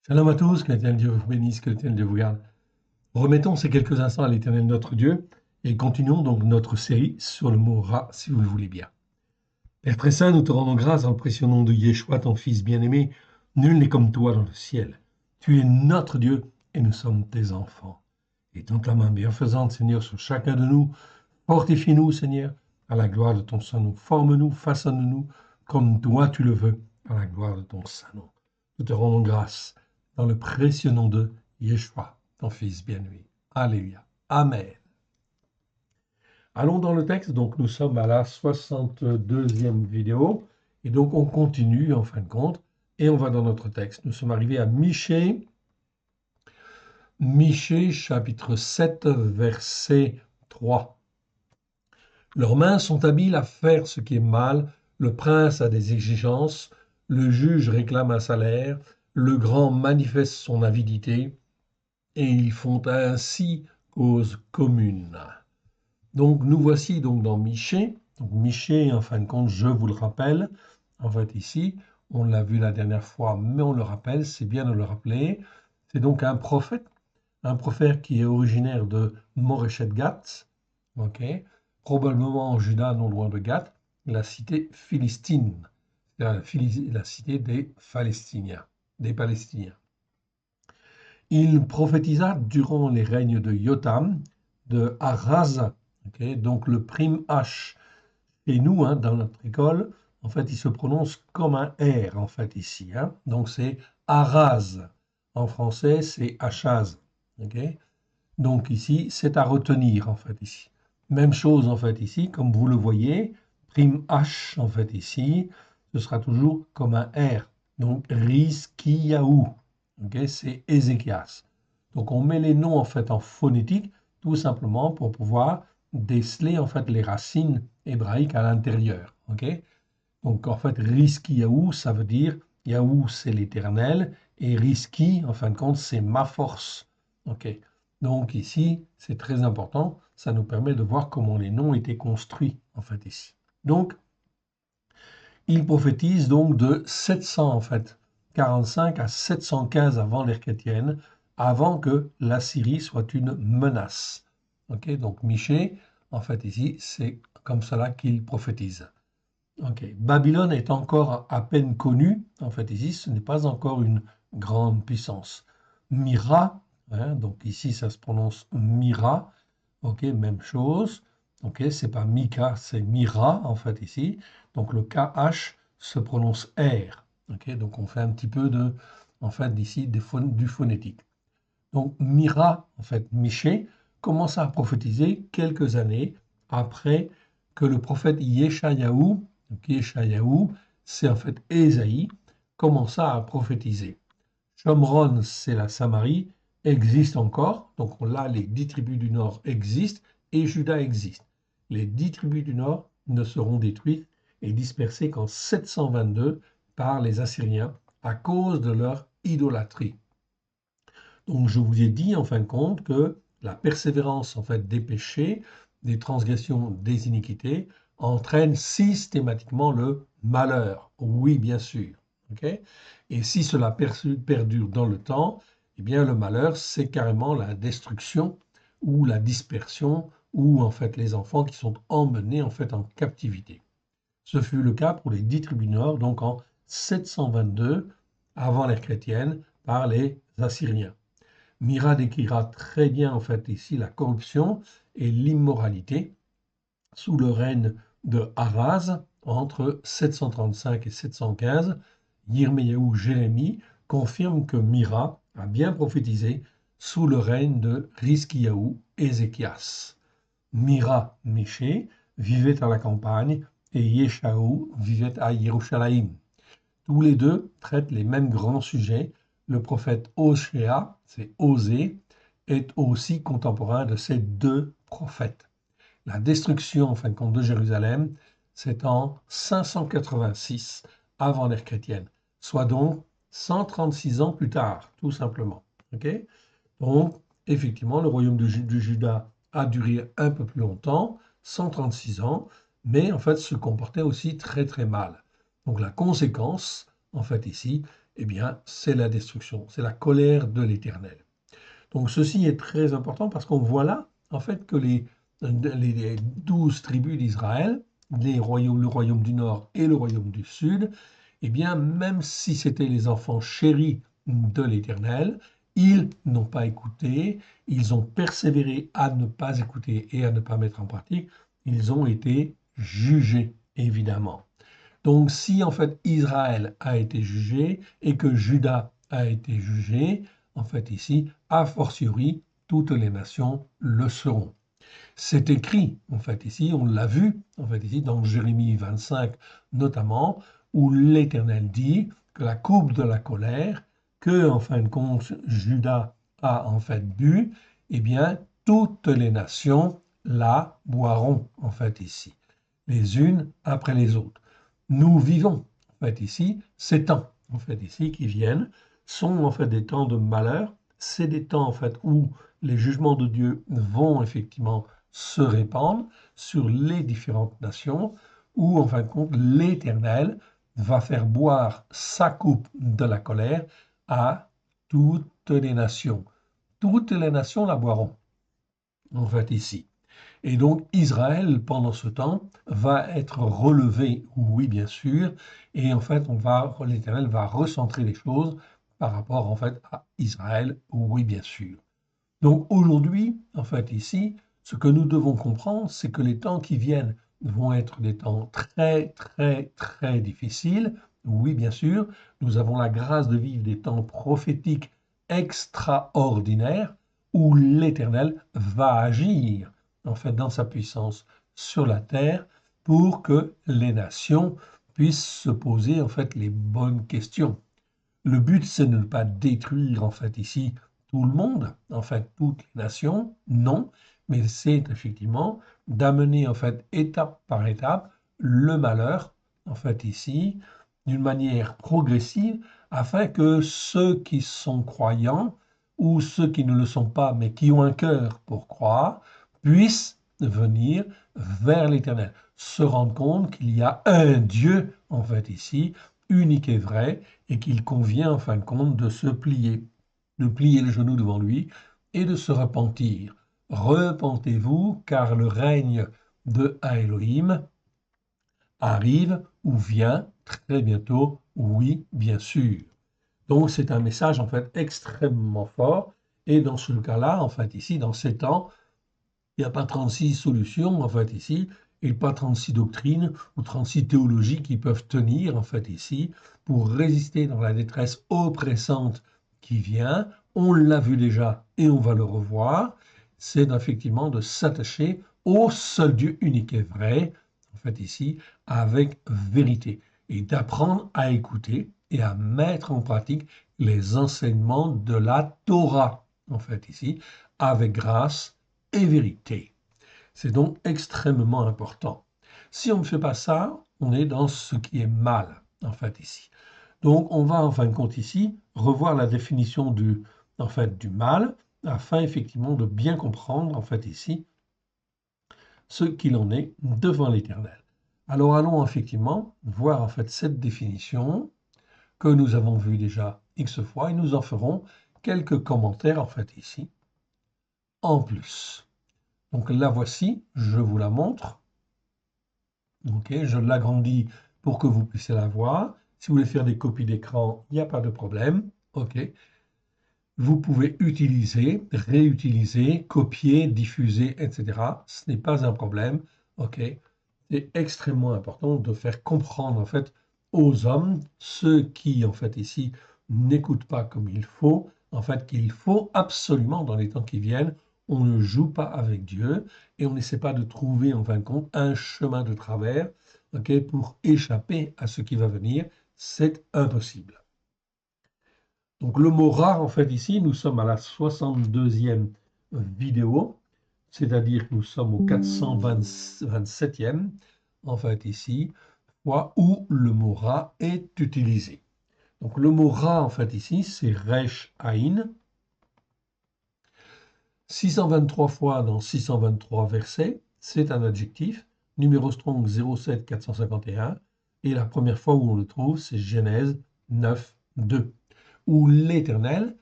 Shalom à tous, que l'Éternel Dieu vous bénisse, que l'Éternel Dieu vous garde. Remettons ces quelques instants à l'Éternel notre Dieu et continuons donc notre série sur le mot Ra, si vous le voulez bien. Père très saint, nous te rendons grâce dans le précieux nom de Yeshua, ton Fils bien-aimé. Nul n'est comme toi dans le ciel. Tu es notre Dieu et nous sommes tes enfants. Et tends ta main bienfaisante, Seigneur, sur chacun de nous. Fortifie-nous, Seigneur, à la gloire de ton Saint-Nom. Forme-nous, façonne-nous comme toi tu le veux, à la gloire de ton Saint-Nom. Nous te rendons grâce dans le précieux nom de Yeshua, ton Fils bien-aimé. Alléluia. Amen. Allons dans le texte, donc nous sommes à la 62e vidéo, et donc on continue en fin de compte, et on va dans notre texte. Nous sommes arrivés à Michée, chapitre 7, verset 3. Leurs mains sont habiles à faire ce qui est mal, le prince a des exigences, le juge réclame un salaire, le grand manifeste son avidité, et ils font ainsi cause commune. Donc nous voici donc dans Michée. Donc Michée, en fin de compte, je vous le rappelle, en fait ici, on l'a vu la dernière fois, mais on le rappelle, c'est bien de le rappeler. C'est donc un prophète qui est originaire de Moreshet Gath, ok, probablement en Juda, non loin de Gath, la cité philistine, la cité des Palestiniens. Il prophétisa durant les règnes de Yotam, de Ahaz, okay, donc le prime H. Et nous, dans notre école, en fait, il se prononce comme un R, en fait, ici. Donc c'est Ahaz. En français, c'est Achaz. Okay, donc ici, c'est à retenir, en fait, ici. Même chose, en fait, ici, comme vous le voyez, prime H, en fait, ici, ce sera toujours comme un R. Donc, Rizkiyahu, okay, c'est Ézéchias. Donc, on met les noms, en fait, en phonétique, tout simplement pour pouvoir déceler, en fait, les racines hébraïques à l'intérieur. Okay, donc, en fait, Rizkiyahu, ça veut dire, Yahou, c'est l'éternel, et Rizki, en fin de compte, c'est ma force. Okay. Donc ici, c'est très important, ça nous permet de voir comment les noms étaient construits, en fait, ici. Donc, il prophétise donc de 700, en fait, 45 à 715 avant l'ère chrétienne, avant que la Syrie soit une menace. Okay, donc Michée, en fait, ici, c'est comme cela qu'il prophétise. Okay. Babylone est encore à peine connue, en fait, ici, ce n'est pas encore une grande puissance. Myra, donc ici, ça se prononce Myra, ok, même chose, ok, c'est pas Mika, c'est Myra, en fait, ici, donc le KH se prononce R, ok, donc on fait un petit peu de, en fait, d'ici, du phonétique. Donc Myra, en fait, Michée, commence à prophétiser quelques années après que le prophète Yeshayahu, donc Yeshayahu, c'est en fait Ésaïe, commença à prophétiser. Shomron, c'est la Samarie, existe encore, donc là les 10 tribus du nord existent et Juda existe. Les 10 tribus du nord ne seront détruites et dispersées qu'en 722 par les Assyriens à cause de leur idolâtrie. Donc je vous ai dit en fin de compte que la persévérance en fait des péchés, des transgressions, des iniquités entraîne systématiquement le malheur. Oui, bien sûr. Okay, et si cela perdure dans le temps, eh bien le malheur, c'est carrément la destruction ou la dispersion ou en fait les enfants qui sont emmenés en fait en captivité. Ce fut le cas pour les 10 tribus nord, donc en 722 avant l'ère chrétienne par les Assyriens. Mira décrira très bien en fait ici la corruption et l'immoralité sous le règne de Haraz entre 735 et 715. Yirmeyahu Jérémie confirme que Mira a bien prophétisé sous le règne de Rizkiyahu Ézéchias. Mira Michée vivait à la campagne et Yeshahu vivait à Yerushalayim. Tous les deux traitent les mêmes grands sujets. Le prophète Oshéa, c'est Osée, est aussi contemporain de ces deux prophètes. La destruction, en fin de compte, de Jérusalem, c'est en 586 avant l'ère chrétienne, soit donc 136 ans plus tard, tout simplement. Okay, donc, effectivement, le royaume de Juda a duré un peu plus longtemps, 136 ans, mais en fait se comportait aussi très très mal. Donc la conséquence, en fait ici, eh bien, c'est la destruction, c'est la colère de l'Éternel. Donc ceci est très important parce qu'on voit là, en fait, que les 12 tribus d'Israël, le royaume du Nord et le royaume du Sud, eh bien, même si c'était les enfants chéris de l'Éternel, ils n'ont pas écouté, ils ont persévéré à ne pas écouter et à ne pas mettre en pratique, ils ont été jugés, évidemment. Donc si en fait Israël a été jugé et que Juda a été jugé, en fait ici, a fortiori, toutes les nations le seront. C'est écrit, en fait ici, on l'a vu, en fait ici, dans Jérémie 25 notamment, où l'Éternel dit que la coupe de la colère, que en fin de compte Juda a en fait bu, eh bien toutes les nations la boiront, en fait ici, les unes après les autres. Nous vivons, en fait ici, ces temps, en fait ici, qui viennent, sont en fait des temps de malheur. C'est des temps, en fait, où les jugements de Dieu vont effectivement se répandre sur les différentes nations, où, en fin de compte, l'Éternel va faire boire sa coupe de la colère à toutes les nations. Toutes les nations la boiront, en fait, ici. Et donc Israël, pendant ce temps, va être relevé, oui, bien sûr, et en fait, l'Éternel va recentrer les choses par rapport, en fait, à Israël, oui, bien sûr. Donc aujourd'hui, en fait, ici, ce que nous devons comprendre, c'est que les temps qui viennent vont être des temps très, très, très difficiles. Oui, bien sûr, nous avons la grâce de vivre des temps prophétiques extraordinaires où l'Éternel va agir, en fait, dans sa puissance sur la terre pour que les nations puissent se poser, en fait, les bonnes questions. Le but, c'est de ne pas détruire, en fait, ici, tout le monde, en fait, toutes les nations, non, mais c'est effectivement d'amener, en fait, étape par étape, le malheur, en fait, ici, d'une manière progressive, afin que ceux qui sont croyants, ou ceux qui ne le sont pas, mais qui ont un cœur pour croire, puissent venir vers l'Éternel, se rendre compte qu'il y a un Dieu, en fait, ici, unique et vrai, et qu'il convient en fin de compte de plier le genou devant lui et de se repentir. Repentez-vous, car le règne de Elohim arrive ou vient très bientôt, oui, bien sûr. Donc c'est un message en fait extrêmement fort, et dans ce cas-là, en fait ici, dans ces temps, il n'y a pas 36 solutions, en fait, ici, et pas 36 doctrines ou 36 théologies qui peuvent tenir, en fait, ici, pour résister dans la détresse oppressante qui vient. On l'a vu déjà et on va le revoir. C'est effectivement de s'attacher au seul Dieu unique et vrai, en fait, ici, avec vérité, et d'apprendre à écouter et à mettre en pratique les enseignements de la Torah, en fait, ici, avec grâce et vérité. C'est donc extrêmement important. Si on ne fait pas ça, on est dans ce qui est mal, en fait, ici. Donc, on va, en fin de compte, ici, revoir la définition en fait, du mal, afin, effectivement, de bien comprendre, en fait, ici, ce qu'il en est devant l'Éternel. Alors, allons, effectivement, voir, en fait, cette définition que nous avons vue déjà X fois, et nous en ferons quelques commentaires, en fait, ici, en plus. Donc la voici, je vous la montre. Ok, je l'agrandis pour que vous puissiez la voir. Si vous voulez faire des copies d'écran, il n'y a pas de problème. Ok, vous pouvez utiliser, réutiliser, copier, diffuser, etc. Ce n'est pas un problème. Ok, c'est extrêmement important de faire comprendre en fait aux hommes, ceux qui en fait ici n'écoutent pas comme il faut, en fait qu'il faut absolument dans les temps qui viennent, on ne joue pas avec Dieu et on n'essaie pas de trouver en fin de compte un chemin de travers, ok, pour échapper à ce qui va venir, c'est impossible. Donc le mot rare en fait ici, nous sommes à la 62e vidéo, c'est-à-dire que nous sommes au 427e en fait ici, fois où le mot ra est utilisé. Donc le mot ra en fait ici, c'est resh aïn, 623 fois dans 623 versets, c'est un adjectif, numéro strong 07451, et la première fois où on le trouve, c'est Genèse 9, 2, où l'Éternel,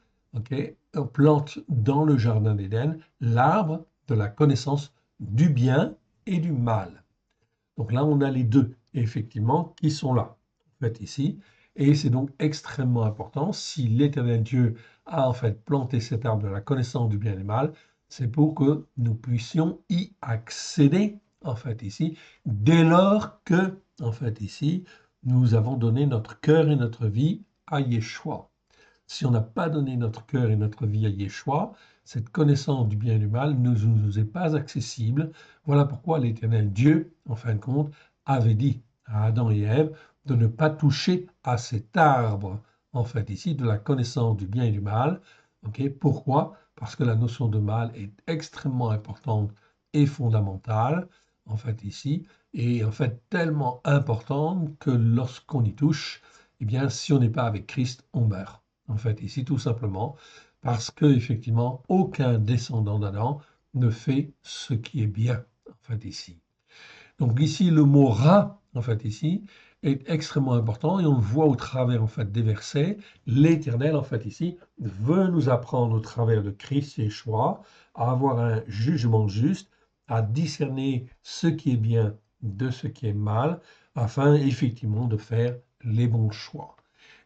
plante dans le jardin d'Éden l'arbre de la connaissance du bien et du mal. Donc là, on a les deux, effectivement, qui sont là, en fait, ici. Et c'est donc extrêmement important. Si l'Éternel Dieu a en fait planté cet arbre de la connaissance du bien et du mal, c'est pour que nous puissions y accéder, en fait, ici, dès lors que, en fait, ici, nous avons donné notre cœur et notre vie à Yeshua. Si on n'a pas donné notre cœur et notre vie à Yeshua, cette connaissance du bien et du mal ne nous est pas accessible. Voilà pourquoi l'Éternel Dieu, en fin de compte, avait dit à Adam et Ève de ne pas toucher à cet arbre, en fait, ici, de la connaissance du bien et du mal. Pourquoi? Parce que la notion de mal est extrêmement importante et fondamentale, en fait, ici, et en fait tellement importante que lorsqu'on y touche, eh bien, si on n'est pas avec Christ, on meurt. En fait, ici, tout simplement, parce que, effectivement, aucun descendant d'Adam ne fait ce qui est bien, en fait, ici. Donc, ici, le mot rat, en fait, ici, est extrêmement important et on le voit au travers, en fait, des versets. L'Éternel, en fait, ici, veut nous apprendre au travers de Christ et Yeshua à avoir un jugement juste, à discerner ce qui est bien de ce qui est mal, afin, effectivement, de faire les bons choix.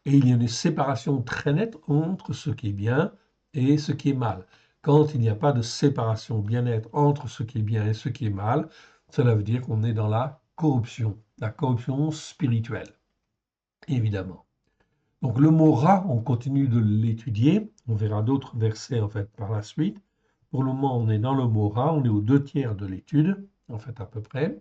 Et il y a une séparation très nette entre ce qui est bien et ce qui est mal. Quand il n'y a pas de séparation bien nette entre ce qui est bien et ce qui est mal, cela veut dire qu'on est dans la corruption spirituelle, évidemment. Donc le mot rat, on continue de l'étudier, on verra d'autres versets en fait par la suite. Pour le moment, on est dans le mot rat, on est aux 2 tiers de l'étude, en fait à peu près.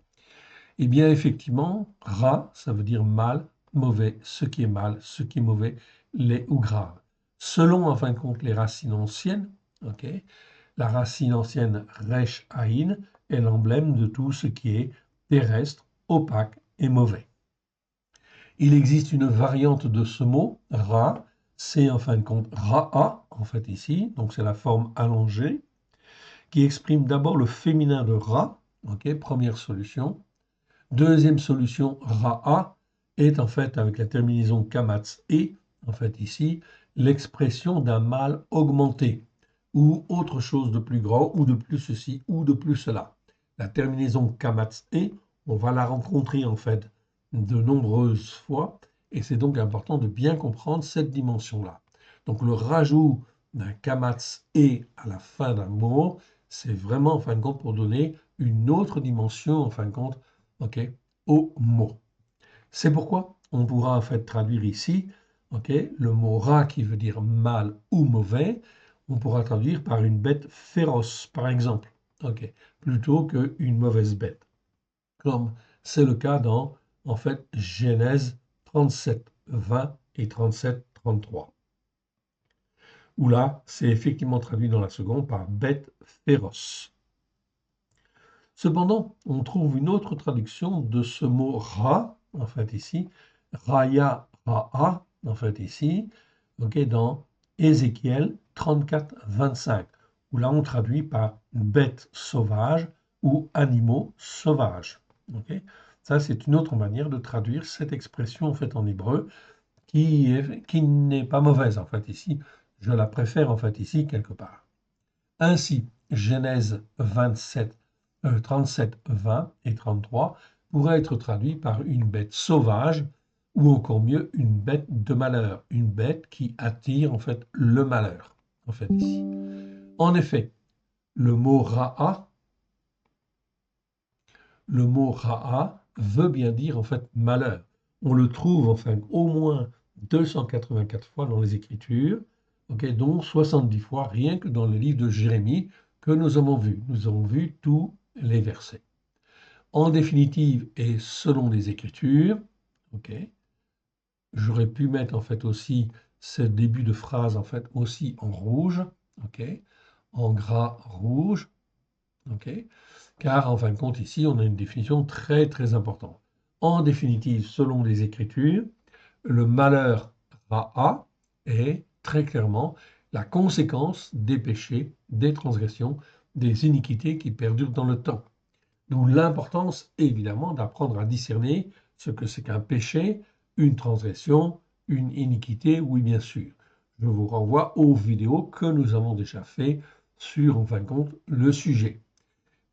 Eh bien, effectivement, rat, ça veut dire mal, mauvais, ce qui est mal, ce qui est mauvais, laid ou grave. Selon, en fin de compte, les racines anciennes, la racine ancienne resh aïn est l'emblème de tout ce qui est terrestre, opaque et mauvais. Il existe une variante de ce mot, ra, c'est en fin de compte ra'a, en fait ici, donc c'est la forme allongée, qui exprime d'abord le féminin de ra, première solution. Deuxième solution, ra'a, est en fait avec la terminaison kamatz et, en fait ici, l'expression d'un mal augmenté, ou autre chose de plus grand, ou de plus ceci, ou de plus cela. La terminaison kamatz et, on va la rencontrer en fait de nombreuses fois, et c'est donc important de bien comprendre cette dimension-là. Donc le rajout d'un kamatz et à la fin d'un mot, c'est vraiment en fin de compte pour donner une autre dimension en fin de compte au mot. C'est pourquoi on pourra en fait traduire ici le mot rat qui veut dire mal ou mauvais, on pourra traduire par une bête féroce, par exemple, plutôt qu'une mauvaise bête, comme c'est le cas dans en fait Genèse 37, 20 et 37, 33, où là c'est effectivement traduit dans la seconde par bête féroce. Cependant, on trouve une autre traduction de ce mot ra, en fait ici, raya, ra'a, en fait ici, dans Ézéchiel 34, 25, où là on traduit par bête sauvage ou animaux sauvages. Ça, c'est une autre manière de traduire cette expression en fait en hébreu qui n'est pas mauvaise en fait ici. Je la préfère en fait ici quelque part. Ainsi, Genèse 27, 37, 20 et 33 pourraient être traduits par une bête sauvage ou encore mieux une bête de malheur, une bête qui attire en fait le malheur. En fait ici. En effet, le mot ra'a, veut bien dire en fait malheur. On le trouve enfin au moins 284 fois dans les Écritures, dont 70 fois rien que dans le livre de Jérémie que nous avons vu. Nous avons vu tous les versets. En définitive et selon les Écritures, j'aurais pu mettre en fait aussi ce début de phrase en fait aussi en rouge, en gras rouge, car en fin de compte ici on a une définition très très importante. En définitive, selon les Écritures, le malheur ra'a est très clairement la conséquence des péchés, des transgressions, des iniquités qui perdurent dans le temps. D'où l'importance évidemment d'apprendre à discerner ce que c'est qu'un péché, une transgression, une iniquité? Oui, bien sûr. Je vous renvoie aux vidéos que nous avons déjà fait sur, en fin de compte, le sujet.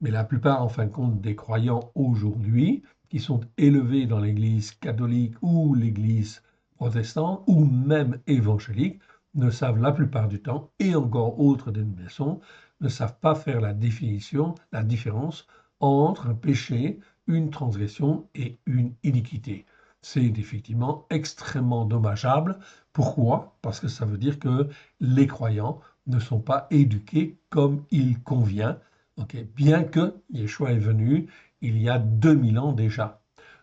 Mais la plupart, en fin de compte, des croyants aujourd'hui, qui sont élevés dans l'Église catholique ou l'Église protestante ou même évangélique, ne savent la plupart du temps, et encore autres dénominations, ne savent pas faire la définition, la différence entre un péché, une transgression et une iniquité. C'est effectivement extrêmement dommageable. Pourquoi? Parce que ça veut dire que les croyants ne sont pas éduqués comme il convient. Okay. Bien que Yeshua est venu il y a 2000 ans déjà.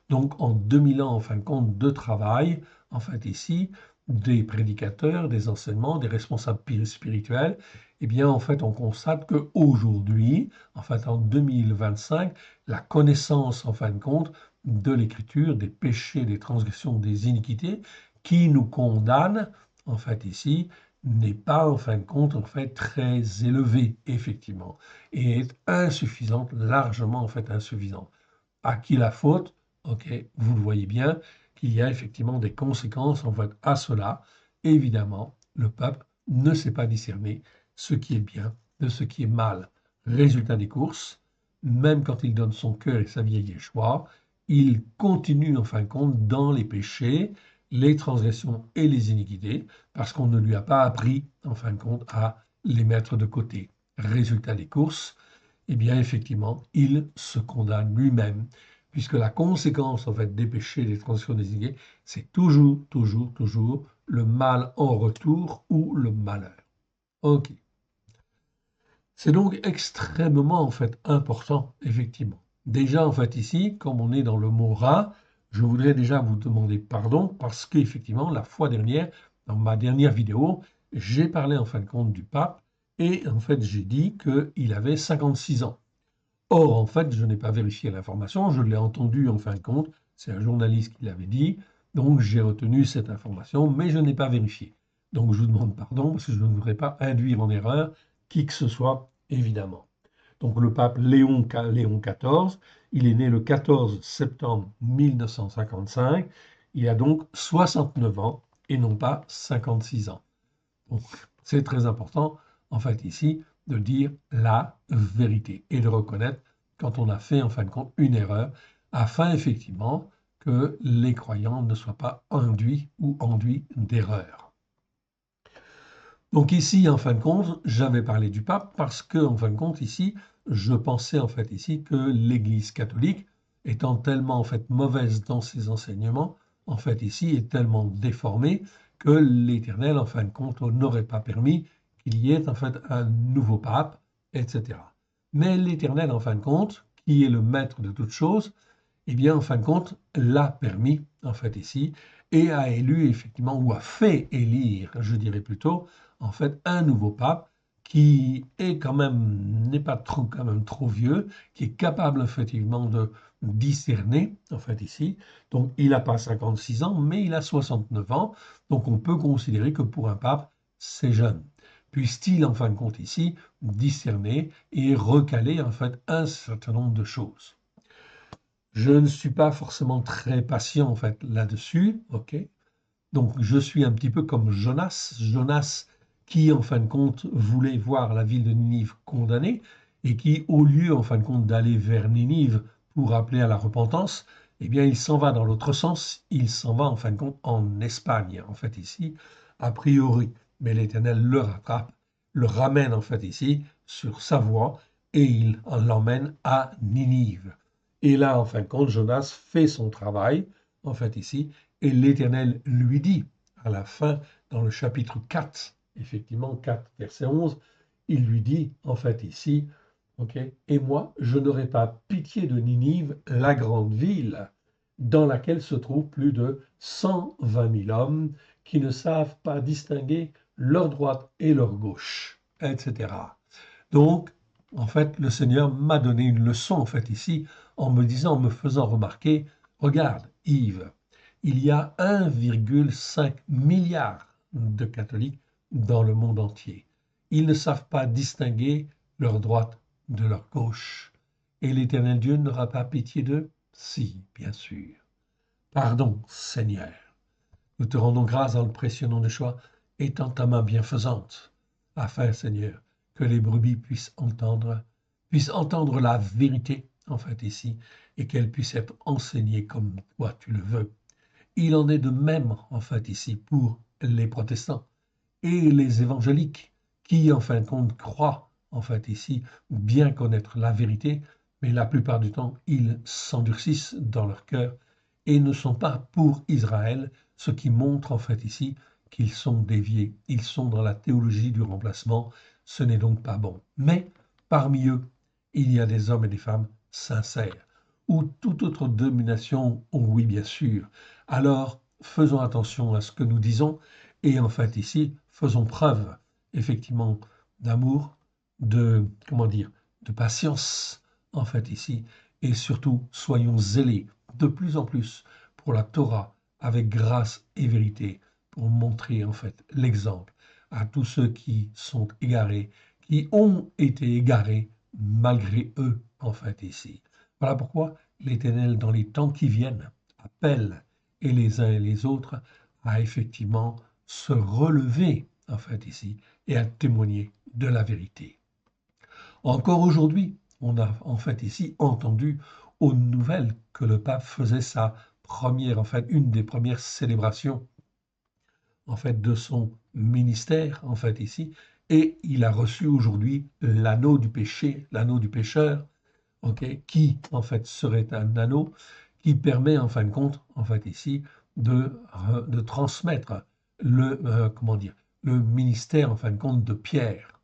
Donc en 2000 ans, en fin de compte, de travail, en fait ici, des prédicateurs, des enseignements, des responsables spirituels, eh bien en fait on constate qu'aujourd'hui, en fait en 2025, la connaissance en fin de compte de l'écriture, des péchés, des transgressions, des iniquités qui nous condamnent, en fait ici, n'est pas en fin de compte en fait très élevée effectivement et est insuffisante, largement en fait insuffisante. À qui la faute? Ok, vous le voyez bien qu'il y a effectivement des conséquences en fait à cela. Évidemment, le peuple ne sait pas discerner ce qui est bien de ce qui est mal. Résultat des courses, même quand il donne son cœur et sa vie à Yeshua, il continue en fin de compte dans les péchés, les transgressions et les iniquités, parce qu'on ne lui a pas appris en fin de compte à les mettre de côté. Résultat des courses, eh bien effectivement, il se condamne lui-même, puisque la conséquence en fait des péchés, des transgressions, des iniquités, c'est toujours le mal en retour ou le malheur. Ok. C'est donc extrêmement en fait important, effectivement. Déjà en fait ici, comme on est dans le mot rat, je voudrais déjà vous demander pardon parce qu'effectivement la fois dernière, dans ma dernière vidéo, j'ai parlé en fin de compte du pape et en fait j'ai dit qu'il avait 56 ans. Or en fait je n'ai pas vérifié l'information, je l'ai entendu en fin de compte, c'est un journaliste qui l'avait dit, donc j'ai retenu cette information, mais je n'ai pas vérifié. Donc je vous demande pardon parce que je ne voudrais pas induire en erreur qui que ce soit, évidemment. Donc le pape Léon XIV, il est né le 14 septembre 1955, il a donc 69 ans et non pas 56 ans. Donc c'est très important, en fait, ici, de dire la vérité et de reconnaître quand on a fait, en fin de compte, une erreur, afin effectivement que les croyants ne soient pas induits ou enduits d'erreur. Donc ici, en fin de compte, j'avais parlé du pape parce que, en fin de compte, ici, je pensais en fait ici que l'Église catholique, étant tellement en fait mauvaise dans ses enseignements, en fait ici, est tellement déformée que l'Éternel, en fin de compte, n'aurait pas permis qu'il y ait en fait un nouveau pape, etc. Mais l'Éternel, en fin de compte, qui est le maître de toutes choses, eh bien, en fin de compte, l'a permis, en fait, ici, et a élu, effectivement, ou a fait élire, je dirais plutôt, en fait, un nouveau pape qui est quand même, n'est pas trop, quand même trop vieux, qui est capable, effectivement, de discerner, en fait, ici. Donc, il n'a pas 56 ans, mais il a 69 ans. Donc, on peut considérer que pour un pape, c'est jeune. Puisse-t-il, en fin de compte, ici, discerner et recaler, en fait, un certain nombre de choses. Je ne suis pas forcément très patient en fait là-dessus, ok? Donc je suis un petit peu comme Jonas, Jonas qui en fin de compte voulait voir la ville de Ninive condamnée et qui au lieu en fin de compte d'aller vers Ninive pour appeler à la repentance, eh bien il s'en va dans l'autre sens, il s'en va en fin de compte en Espagne en fait ici, a priori. Mais l'Éternel le rattrape, le ramène en fait ici sur sa voie et il l'emmène à Ninive. Et là, en fin de compte, Jonas fait son travail, en fait, ici, et l'Éternel lui dit, à la fin, dans le chapitre 4, effectivement, 4, verset 11, il lui dit, en fait, ici, ok, et moi, je n'aurai pas pitié de Ninive, la grande ville, dans laquelle se trouvent plus de 120 000 hommes qui ne savent pas distinguer leur droite et leur gauche, etc. Donc, en fait, le Seigneur m'a donné une leçon, en fait, ici, en me disant, en me faisant remarquer, regarde, Yves, il y a 1,5 milliard de catholiques dans le monde entier. Ils ne savent pas distinguer leur droite de leur gauche. Et l'Éternel Dieu n'aura pas pitié d'eux? Si, bien sûr. Pardon, Seigneur. Nous te rendons grâce dans le précieux nom de Yeshua, étends ta main bienfaisante, afin, Seigneur, que les brebis puissent entendre la vérité, en fait, ici, et qu'elle puisse être enseignée comme toi tu le veux. Il en est de même, en fait, ici, pour les protestants et les évangéliques, qui, en fin de compte, croient, en fait, ici, bien connaître la vérité, mais la plupart du temps, ils s'endurcissent dans leur cœur et ne sont pas pour Israël, ce qui montre, en fait, ici, qu'ils sont déviés. Ils sont dans la théologie du remplacement. Ce n'est donc pas bon. Mais parmi eux, il y a des hommes et des femmes sincères, ou toute autre domination, oui, bien sûr. Alors, faisons attention à ce que nous disons et en fait, ici, faisons preuve, effectivement, d'amour, comment dire, de patience, en fait, ici, et surtout, soyons zélés de plus en plus pour la Torah, avec grâce et vérité, pour montrer, en fait, l'exemple à tous ceux qui sont égarés, qui ont été égarés malgré eux, en fait, ici. Voilà pourquoi l'Éternel, dans les temps qui viennent, appelle et les uns et les autres à effectivement se relever, en fait, ici, et à témoigner de la vérité. Encore aujourd'hui, on a en fait ici entendu aux nouvelles que le pape faisait sa première, en fait, une des premières célébrations, en fait, de son ministère, en fait, ici, et il a reçu aujourd'hui l'anneau du péché, l'anneau du pécheur, ok, qui, en fait, serait un anneau qui permet, en fin de compte, en fait, ici, de transmettre comment dire, le ministère, en fin de compte, de Pierre.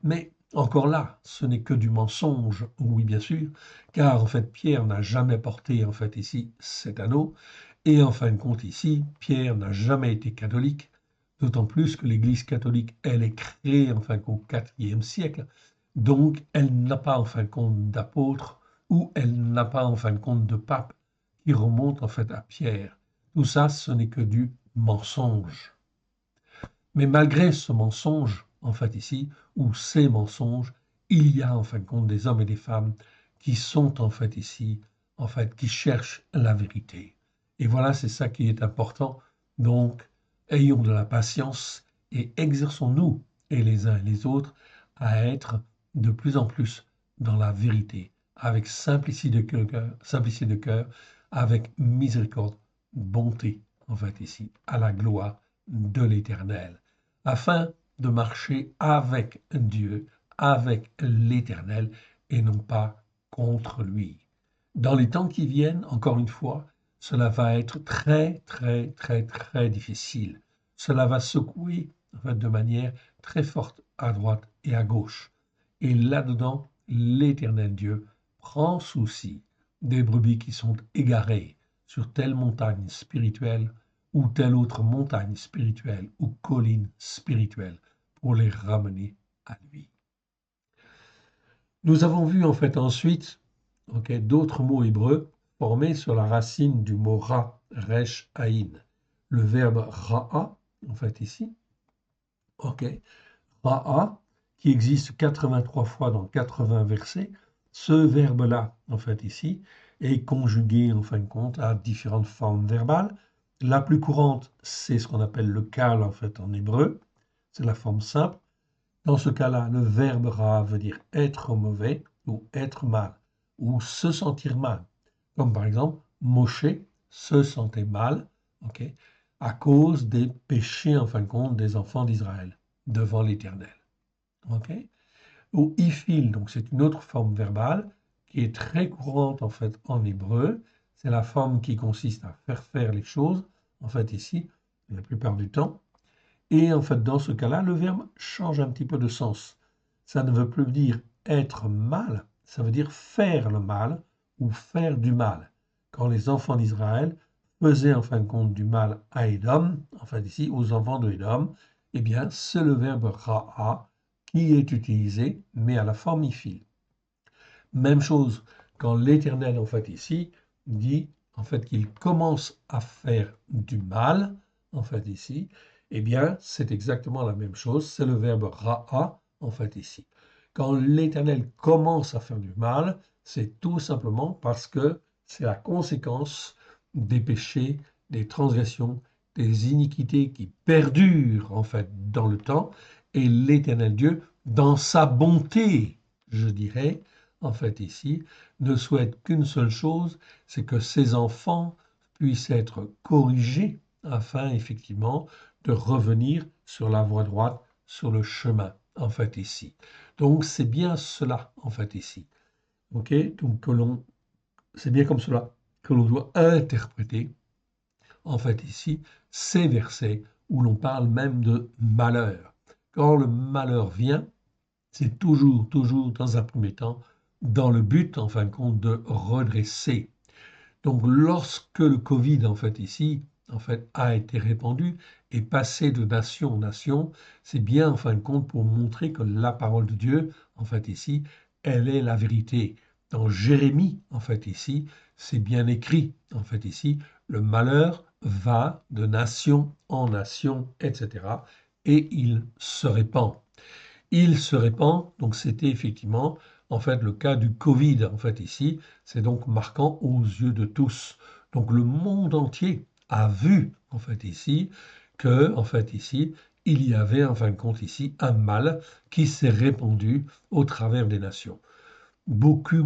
Mais encore là, ce n'est que du mensonge, oui, bien sûr, car, en fait, Pierre n'a jamais porté, en fait, ici, cet anneau, et en fin de compte, ici, Pierre n'a jamais été catholique, d'autant plus que l'Église catholique, elle est créée, en fin de compte, au IVe siècle, donc elle n'a pas, en fin de compte, d'apôtre, ou elle n'a pas, en fin de compte, de pape qui remonte, en fait, à Pierre. Tout ça, ce n'est que du mensonge. Mais malgré ce mensonge, en fait, ici, ou ces mensonges, il y a, en fin de compte, des hommes et des femmes qui sont, en fait, ici, en fait, qui cherchent la vérité. Et voilà, c'est ça qui est important. Donc, ayons de la patience et exerçons-nous, et les uns et les autres, à être de plus en plus dans la vérité, avec simplicité de cœur, avec miséricorde, bonté, en fait, ici, à la gloire de l'Éternel, afin de marcher avec Dieu, avec l'Éternel, et non pas contre lui. Dans les temps qui viennent, encore une fois, cela va être très, très, très, très difficile. Cela va secouer en fait, de manière très forte à droite et à gauche. Et là-dedans, l'Éternel Dieu prend souci des brebis qui sont égarées sur telle montagne spirituelle ou telle autre montagne spirituelle ou colline spirituelle pour les ramener à lui. Nous avons vu en fait ensuite d'autres mots hébreux formés sur la racine du mot ra, resh, aïn. Le verbe ra'a, en fait ici, ra'a, qui existe 83 fois dans 80 versets, ce verbe-là, en fait ici, est conjugué en fin de compte à différentes formes verbales. La plus courante, c'est ce qu'on appelle le kal en fait en hébreu, c'est la forme simple. Dans ce cas-là, le verbe ra veut dire être mauvais ou être mal, ou se sentir mal. Comme par exemple, Moshe se sentait mal, à cause des péchés, en fin de compte, des enfants d'Israël devant l'Éternel. Ou ifil, donc c'est une autre forme verbale qui est très courante en fait en hébreu. C'est la forme qui consiste à faire les choses, en fait ici, la plupart du temps. Et en fait, dans ce cas-là, le verbe change un petit peu de sens. Ça ne veut plus dire être mal, ça veut dire faire le mal ou faire du mal. Quand les enfants d'Israël faisaient en fin de compte du mal à Édom, en fait ici aux enfants de Édom, eh bien c'est le verbe ra'a qui est utilisé, mais à la forme ifil. Même chose quand l'Éternel en fait ici dit en fait qu'il commence à faire du mal, en fait ici, eh bien c'est exactement la même chose, c'est le verbe ra'a en fait ici. Quand l'Éternel commence à faire du mal, c'est tout simplement parce que c'est la conséquence des péchés, des transgressions des iniquités qui perdurent en fait dans le temps, et l'Éternel Dieu, dans sa bonté, je dirais, en fait ici, ne souhaite qu'une seule chose, c'est que ses enfants puissent être corrigés afin effectivement de revenir sur la voie droite, sur le chemin, en fait ici. Donc c'est bien cela, en fait ici. Ok, donc c'est bien comme cela que l'on doit interpréter, en fait ici, ces versets où l'on parle même de malheur. Quand le malheur vient, c'est toujours, toujours dans un premier temps, dans le but, en fin de compte, de redresser. Donc, lorsque le Covid, en fait, ici, en fait, a été répandu et passé de nation en nation, c'est bien, en fin de compte, pour montrer que la parole de Dieu, en fait, ici, elle est la vérité. Dans Jérémie, en fait, ici, c'est bien écrit, en fait, ici, le malheur va de nation en nation, etc. Et il se répand. Il se répand, donc c'était effectivement en fait le cas du Covid en fait ici, c'est donc marquant aux yeux de tous. Donc le monde entier a vu en fait ici que en fait ici il y avait en fin de compte ici un mal qui s'est répandu au travers des nations. Beaucoup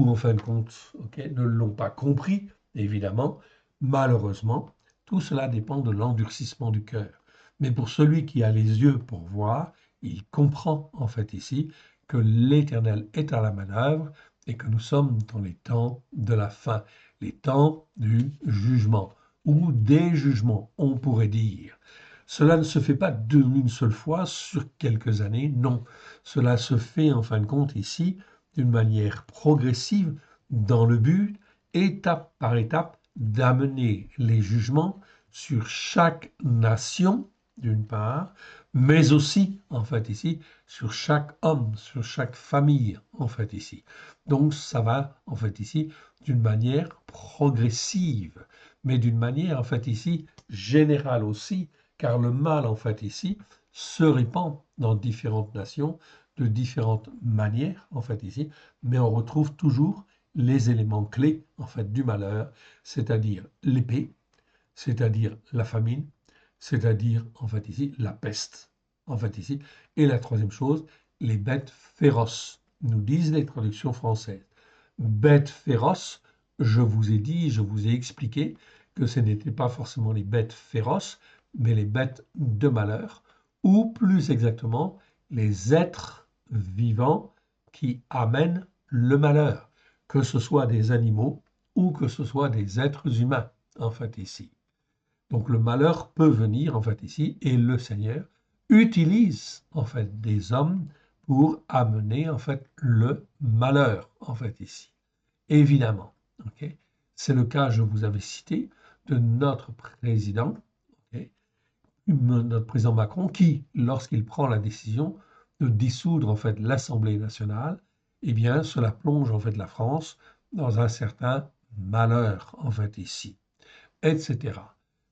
en fin de compte ne l'ont pas compris, évidemment, malheureusement. Tout cela dépend de l'endurcissement du cœur. Mais pour celui qui a les yeux pour voir, il comprend en fait ici que l'Éternel est à la manœuvre et que nous sommes dans les temps de la fin, les temps du jugement, ou des jugements, on pourrait dire. Cela ne se fait pas d'une seule fois sur quelques années, non. Cela se fait en fin de compte ici d'une manière progressive dans le but, étape par étape, d'amener les jugements sur chaque nation, d'une part, mais aussi, en fait, ici, sur chaque homme, sur chaque famille, en fait, ici. Donc, ça va, en fait, ici, d'une manière progressive, mais d'une manière, en fait, ici, générale aussi, car le mal, en fait, ici, se répand dans différentes nations de différentes manières, en fait, ici, mais on retrouve toujours les éléments clés, en fait, du malheur, c'est-à-dire l'épée, c'est-à-dire la famine, c'est-à-dire, en fait, ici, la peste, en fait, ici. Et la troisième chose, les bêtes féroces, nous disent les traductions françaises. Bêtes féroces, je vous ai dit, je vous ai expliqué que ce n'étaient pas forcément les bêtes féroces, mais les bêtes de malheur, ou plus exactement, les êtres vivants qui amènent le malheur, que ce soit des animaux ou que ce soit des êtres humains, en fait, ici. Donc le malheur peut venir, en fait, ici, et le Seigneur utilise, en fait, des hommes pour amener, en fait, le malheur, en fait, ici. Évidemment, ok. C'est le cas, je vous avais cité, de notre président, ok, notre président Macron, qui, lorsqu'il prend la décision de dissoudre, en fait, l'Assemblée nationale, eh bien, cela plonge, en fait, la France dans un certain malheur, en fait, ici, etc.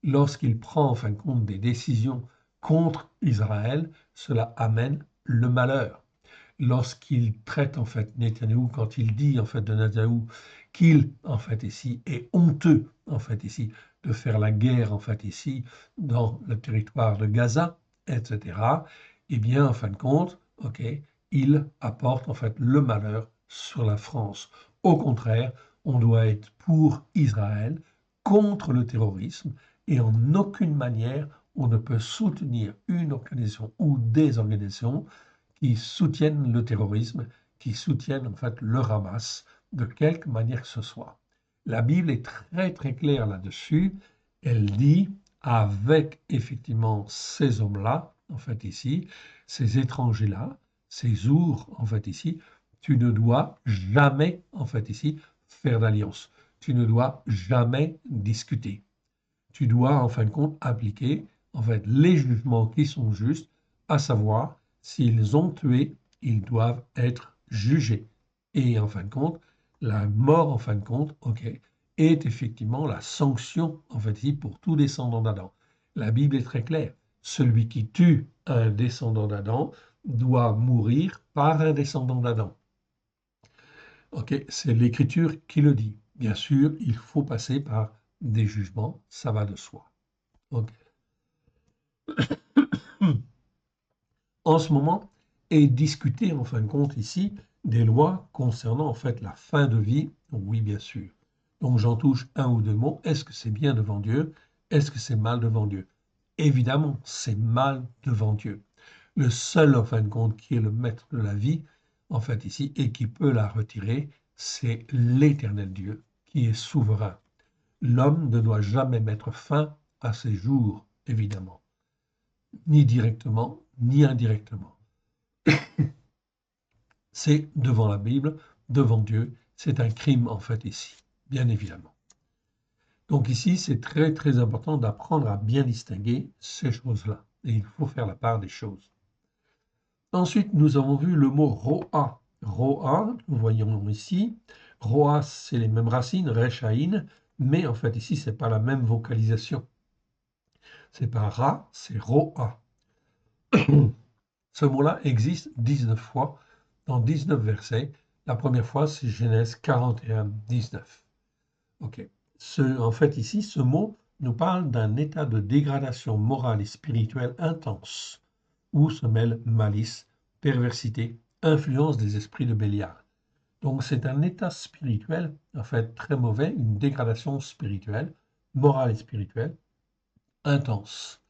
Lorsqu'il prend en fin de compte des décisions contre Israël, cela amène le malheur. Lorsqu'il traite en fait Netanyahou, quand il dit en fait de Netanyahou qu'il en fait ici est honteux en fait ici de faire la guerre en fait ici dans le territoire de Gaza, etc. Eh bien en fin de compte, ok, il apporte en fait le malheur sur la France. Au contraire, on doit être pour Israël, contre le terrorisme, et en aucune manière on ne peut soutenir une organisation ou des organisations qui soutiennent le terrorisme, qui soutiennent en fait le Hamas, de quelque manière que ce soit. La Bible est très très claire là-dessus. Elle dit, avec effectivement ces hommes-là, en fait ici, ces étrangers-là, ces ours, en fait ici, tu ne dois jamais, en fait ici, faire d'alliance. Tu ne dois jamais discuter. Tu dois, en fin de compte, appliquer, en fait, les jugements qui sont justes, à savoir, s'ils ont tué, ils doivent être jugés. Et en fin de compte, la mort, en fin de compte, ok, est effectivement la sanction, en fait, ici, pour tout descendant d'Adam. La Bible est très claire. Celui qui tue un descendant d'Adam doit mourir par un descendant d'Adam. Ok, c'est l'Écriture qui le dit. Bien sûr, il faut passer par des jugements, ça va de soi. Ok. En ce moment est discuté en fin de compte ici des lois concernant en fait la fin de vie. Oui, bien sûr. Donc j'en touche un ou deux mots. Est-ce que c'est bien devant Dieu? Est-ce que c'est mal devant Dieu? Évidemment, c'est mal devant Dieu. Le seul en fin de compte qui est le maître de la vie, en fait ici, et qui peut la retirer, c'est l'Éternel Dieu qui est souverain. L'homme ne doit jamais mettre fin à ses jours, évidemment, ni directement, ni indirectement. C'est devant la Bible, devant Dieu, c'est un crime en fait ici, bien évidemment. Donc ici, c'est très très important d'apprendre à bien distinguer ces choses-là. Et il faut faire la part des choses. Ensuite, nous avons vu le mot roa. Roa, nous voyons ici. Roa, c'est les mêmes racines, rechaïn, mais en fait ici, c'est pas la même vocalisation. C'est pas ra, c'est roa. Ce mot-là existe 19 fois dans 19 versets. La première fois, c'est Genèse 41, 19. Ok. En fait, ici, ce mot nous parle d'un état de dégradation morale et spirituelle intense, où se mêlent malice, perversité, influence des esprits de Bélial. Donc, c'est un état spirituel, en fait, très mauvais, une dégradation spirituelle, morale et spirituelle, intense,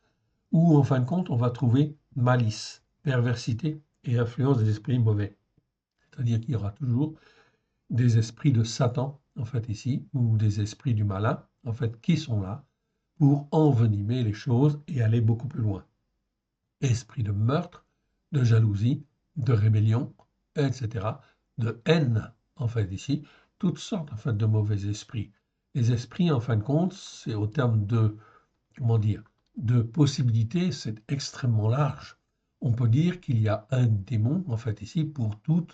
où, en fin de compte, on va trouver malice, perversité et influence des esprits mauvais. C'est-à-dire qu'il y aura toujours des esprits de Satan, en fait, ici, ou des esprits du malin, en fait, qui sont là pour envenimer les choses et aller beaucoup plus loin. Esprit de meurtre, de jalousie, de rébellion, etc., de haine, en fait, ici, toutes sortes, en fait, de mauvais esprits. Les esprits, en fin de compte, c'est au terme de, comment dire, de possibilités, c'est extrêmement large. On peut dire qu'il y a un démon, en fait, ici, pour tout,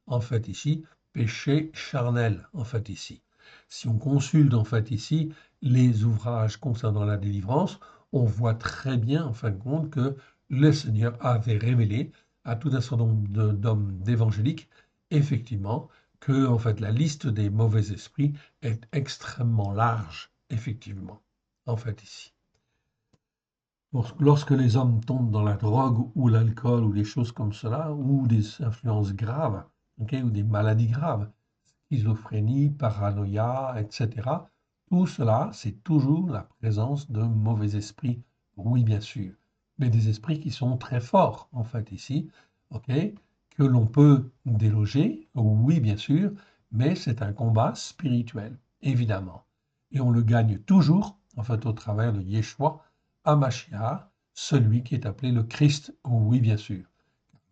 en fait, ici, péché charnel, en fait, ici. Si on consulte, en fait, ici, les ouvrages concernant la délivrance, on voit très bien, en fin de compte, que le Seigneur avait révélé à tout un certain nombre d'hommes d'évangéliques, effectivement, que, en fait, la liste des mauvais esprits est extrêmement large, effectivement, en fait, ici. Lorsque les hommes tombent dans la drogue ou l'alcool ou des choses comme cela, ou des influences graves, okay, ou des maladies graves, schizophrénie, paranoïa, etc., tout cela, c'est toujours la présence de mauvais esprits, oui bien sûr, mais des esprits qui sont très forts, en fait, ici, okay, que l'on peut déloger, oui bien sûr, mais c'est un combat spirituel, évidemment. Et on le gagne toujours, en fait, au travers de Yeshua, Hamashiach, celui qui est appelé le Christ, oui bien sûr.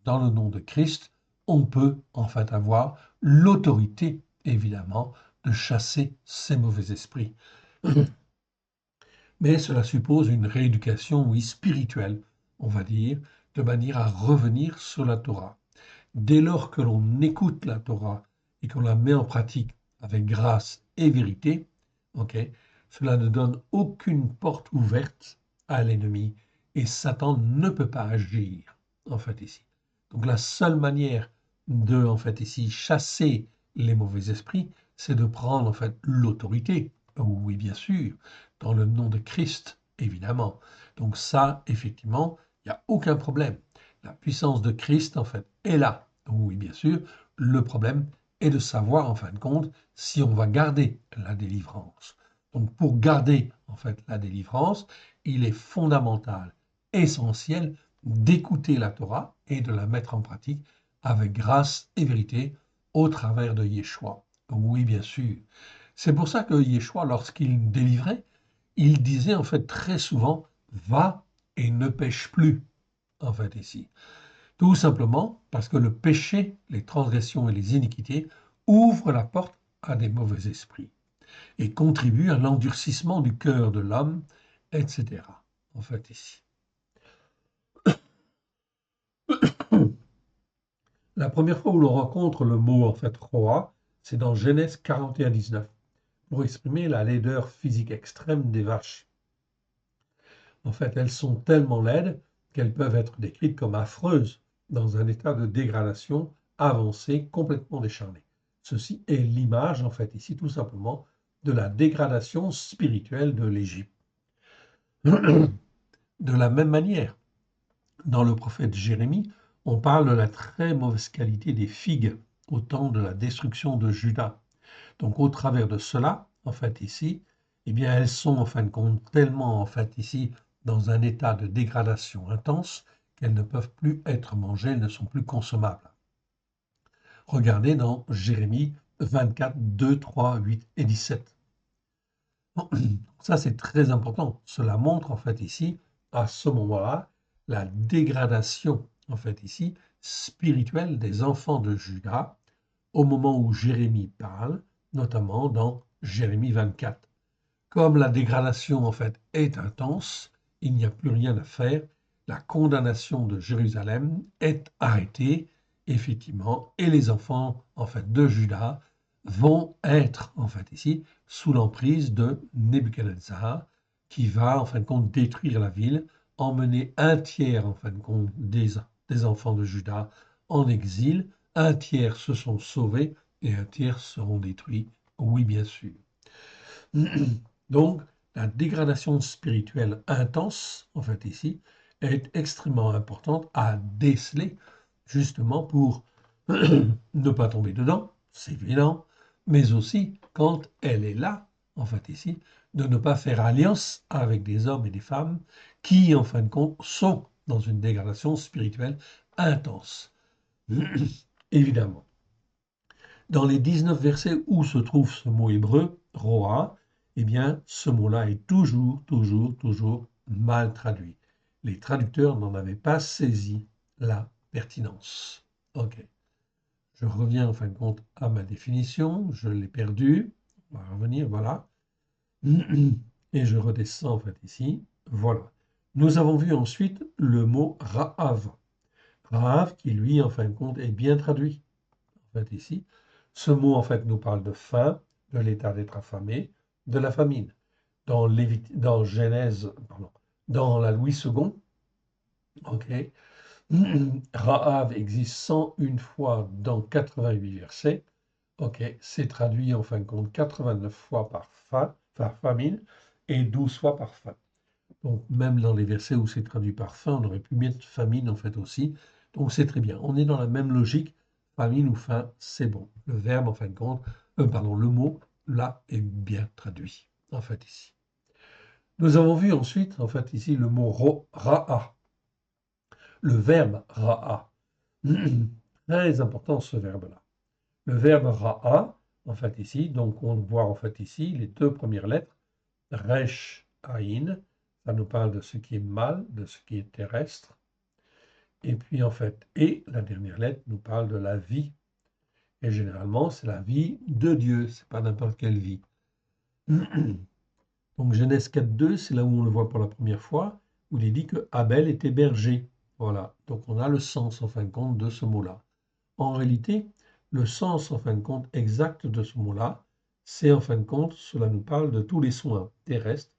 Dans le nom de Christ, on peut en fait avoir l'autorité, évidemment, de chasser ces mauvais esprits. Mais cela suppose une rééducation, oui, spirituelle, on va dire, de manière à revenir sur la Torah. Dès lors que l'on écoute la Torah et qu'on la met en pratique avec grâce et vérité, ok, cela ne donne aucune porte ouverte à l'ennemi et Satan ne peut pas agir, en fait, ici. Donc la seule manière de, en fait, ici, chasser les mauvais esprits, c'est de prendre, en fait, l'autorité. Oui, bien sûr, dans le nom de Christ, évidemment. Donc ça, effectivement, il n'y a aucun problème. La puissance de Christ, en fait, est là. Oui, bien sûr, le problème est de savoir, en fin de compte, si on va garder la délivrance. Donc, pour garder, en fait, la délivrance, il est fondamental, essentiel, d'écouter la Torah et de la mettre en pratique avec grâce et vérité au travers de Yeshua. Oui, bien sûr. C'est pour ça que Yeshua, lorsqu'il délivrait, il disait en fait très souvent, va et ne pêche plus, en fait, ici. Tout simplement parce que le péché, les transgressions et les iniquités ouvrent la porte à des mauvais esprits et contribuent à l'endurcissement du cœur de l'homme, etc. En fait, ici. La première fois où l'on rencontre le mot, en fait, roi, c'est dans Genèse 41, 19, pour exprimer la laideur physique extrême des vaches. En fait, elles sont tellement laides qu'elles peuvent être décrites comme affreuses, dans un état de dégradation avancé, complètement décharné. Ceci est l'image, en fait, ici, tout simplement, de la dégradation spirituelle de l'Égypte. De la même manière, dans le prophète Jérémie, on parle de la très mauvaise qualité des figues au temps de la destruction de Juda. Donc au travers de cela, en fait ici, eh bien elles sont en fin de compte tellement en fait ici dans un état de dégradation intense qu'elles ne peuvent plus être mangées, elles ne sont plus consommables. Regardez dans Jérémie 24, 2, 3, 8 et 17. Bon, ça, c'est très important. Cela montre, en fait, ici, à ce moment-là, la dégradation, en fait, ici, spirituelle des enfants de Juda au moment où Jérémie parle, notamment dans Jérémie 24. Comme la dégradation, en fait, est intense, il n'y a plus rien à faire. La condamnation de Jérusalem est arrêtée, effectivement, et les enfants, en fait, de Juda vont être, en fait, ici, sous l'emprise de Nebuchadnezzar, qui va, en fin de compte, détruire la ville, emmener un tiers, en fin de compte, des enfants de Juda en exil. Un tiers se sont sauvés et un tiers seront détruits, oui, bien sûr. Donc, la dégradation spirituelle intense, en fait, ici, est extrêmement importante à déceler, justement pour ne pas tomber dedans, c'est évident, mais aussi, quand elle est là, en fait, ici, de ne pas faire alliance avec des hommes et des femmes qui, en fin de compte, sont dans une dégradation spirituelle intense. Évidemment. Dans les 19 versets où se trouve ce mot hébreu, roa, eh bien, ce mot-là est toujours mal traduit. Les traducteurs n'en avaient pas saisi la pertinence. Ok. Je reviens en fin de compte à ma définition. Je l'ai perdue. On va revenir, voilà. Et je redescends en fait ici. Voilà. Nous avons vu ensuite le mot Ra'av. Ra'av qui, lui, en fin de compte, est bien traduit en fait, ici. Ce mot, en fait, nous parle de faim, de l'état d'être affamé, de la famine. Dans Genèse, pardon, dans la Louis II, ok, Rahav existe 101 fois dans 88 versets. Ok, c'est traduit en fin de compte 89 fois par faim, par famine et 12 fois par faim. Donc même dans les versets où c'est traduit par faim, on aurait pu mettre famine en fait aussi. Donc c'est très bien. On est dans la même logique. Famine ou faim, c'est bon. Le verbe en fin de compte, pardon, le mot là est bien traduit en fait ici. Nous avons vu ensuite en fait ici le mot ra'a, le verbe ra'a. Très important ce verbe-là. Le verbe ra'a, en fait ici, donc on voit en fait ici les deux premières lettres, resh, aïn, ça nous parle de ce qui est mal, de ce qui est terrestre. Et puis en fait, et la dernière lettre nous parle de la vie. Et généralement, c'est la vie de Dieu, c'est pas n'importe quelle vie. Donc Genèse 4.2, c'est là où on le voit pour la première fois, où il est dit que Abel était berger. Voilà, donc on a le sens en fin de compte de ce mot-là. En réalité, le sens en fin de compte exact de ce mot-là, c'est en fin de compte, cela nous parle de tous les soins terrestres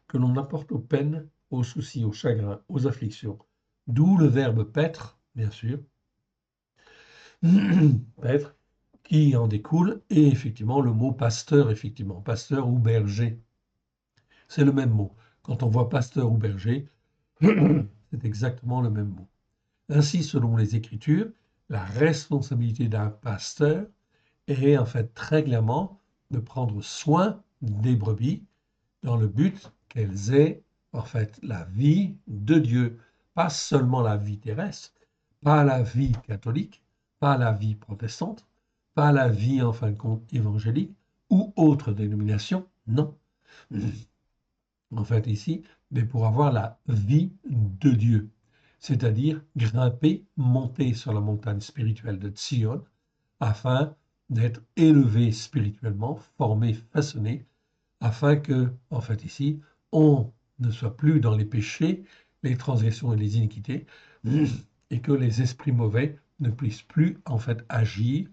que l'on apporte aux peines, aux soucis, aux chagrins, aux afflictions. D'où le verbe paître, bien sûr, paître, qui en découle, et effectivement le mot pasteur, effectivement, pasteur ou berger. C'est le même mot. Quand on voit pasteur ou berger, c'est exactement le même mot. Ainsi, selon les Écritures, la responsabilité d'un pasteur est en fait très clairement de prendre soin des brebis dans le but qu'elles aient en fait la vie de Dieu, pas seulement la vie terrestre, pas la vie catholique, pas la vie protestante, pas la vie en fin de compte évangélique ou autre dénomination, non. En fait ici, mais pour avoir la vie de Dieu, c'est-à-dire grimper, monter sur la montagne spirituelle de Sion, afin d'être élevé spirituellement, formé, façonné, afin que, en fait ici, on ne soit plus dans les péchés, les transgressions et les iniquités, et que les esprits mauvais ne puissent plus, en fait, agir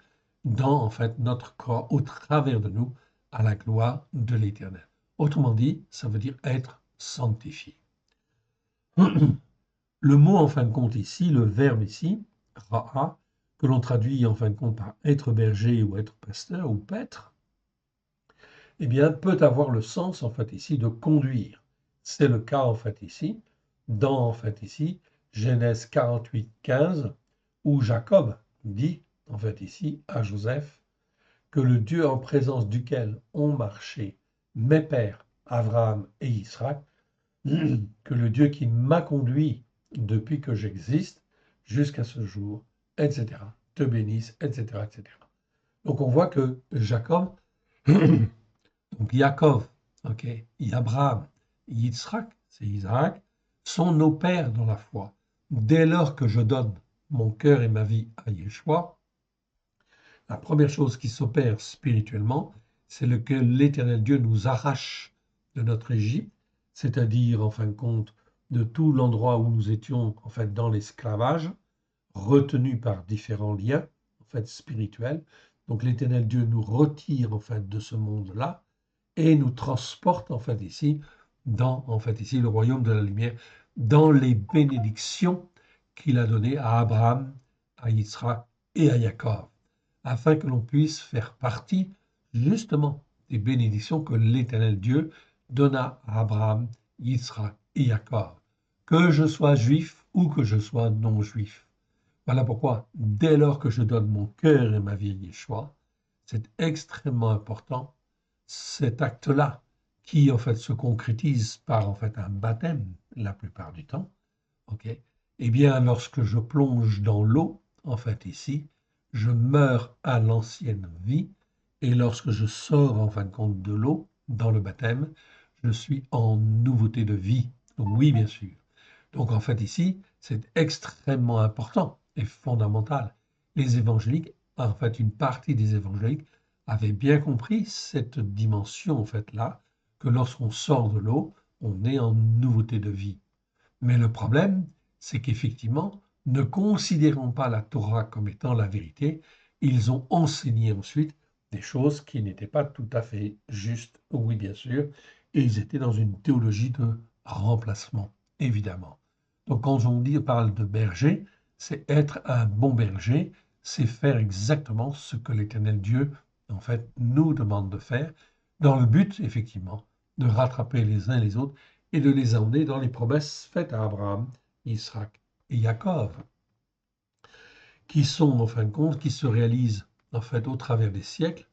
dans, en fait, notre corps, au travers de nous, à la gloire de l'Éternel. Autrement dit, ça veut dire être sanctifié. Le mot, en fin de compte, ici, le verbe ici, ra'a, que l'on traduit en fin de compte par être berger ou être pasteur ou paître, eh bien, peut avoir le sens, en fait, ici, de conduire. c'est le cas en fait ici, dans en fait ici, Genèse 48, 15, où Jacob dit en fait ici à Joseph que le Dieu en présence duquel ont marché mes pères, Abraham et Israël, que le Dieu qui m'a conduit depuis que j'existe jusqu'à ce jour, etc., te bénisse, etc., etc. Donc on voit que Jacob, donc Yaakov, ok, Abraham, Yitzhak, c'est Isaac, sont nos pères dans la foi. Dès lors que je donne mon cœur et ma vie à Yeshua, la première chose qui s'opère spirituellement, c'est que l'Éternel Dieu nous arrache de notre Égypte, c'est-à-dire en fin de compte de tout l'endroit où nous étions en fait dans l'esclavage, retenus par différents liens en fait spirituels. Donc l'Éternel Dieu nous retire en fait de ce monde-là et nous transporte en fait ici dans en fait ici le royaume de la lumière, dans les bénédictions qu'il a données à Abraham, à Yitzhak et à Jacob, afin que l'on puisse faire partie justement des bénédictions que l'Éternel Dieu donna à Abraham, Yitzhak et Jacob, que je sois juif ou que je sois non juif. Voilà pourquoi, dès lors que je donne mon cœur et ma vie à Yeshua, c'est extrêmement important, cet acte-là, qui en fait se concrétise par en fait un baptême la plupart du temps, ok, eh bien lorsque je plonge dans l'eau, en fait ici, je meurs à l'ancienne vie, et lorsque je sors en fin de compte de l'eau, dans le baptême, je suis en nouveauté de vie. Donc oui, bien sûr. Donc en fait ici, c'est extrêmement important et fondamental. Les évangéliques, en fait une partie des évangéliques, avaient bien compris cette dimension en fait là, que lorsqu'on sort de l'eau, on est en nouveauté de vie. Mais le problème, c'est qu'effectivement, ne considérant pas la Torah comme étant la vérité, ils ont enseigné ensuite des choses qui n'étaient pas tout à fait justes, oui bien sûr, et ils étaient dans une théologie de remplacement, évidemment. Donc quand on parle de berger, c'est être un bon berger, c'est faire exactement ce que l'Éternel Dieu, en fait, nous demande de faire, dans le but, effectivement, de rattraper les uns les autres et de les emmener dans les promesses faites à Abraham, Isaac et Jacob, qui sont en fin de compte, qui se réalisent en fait au travers des siècles,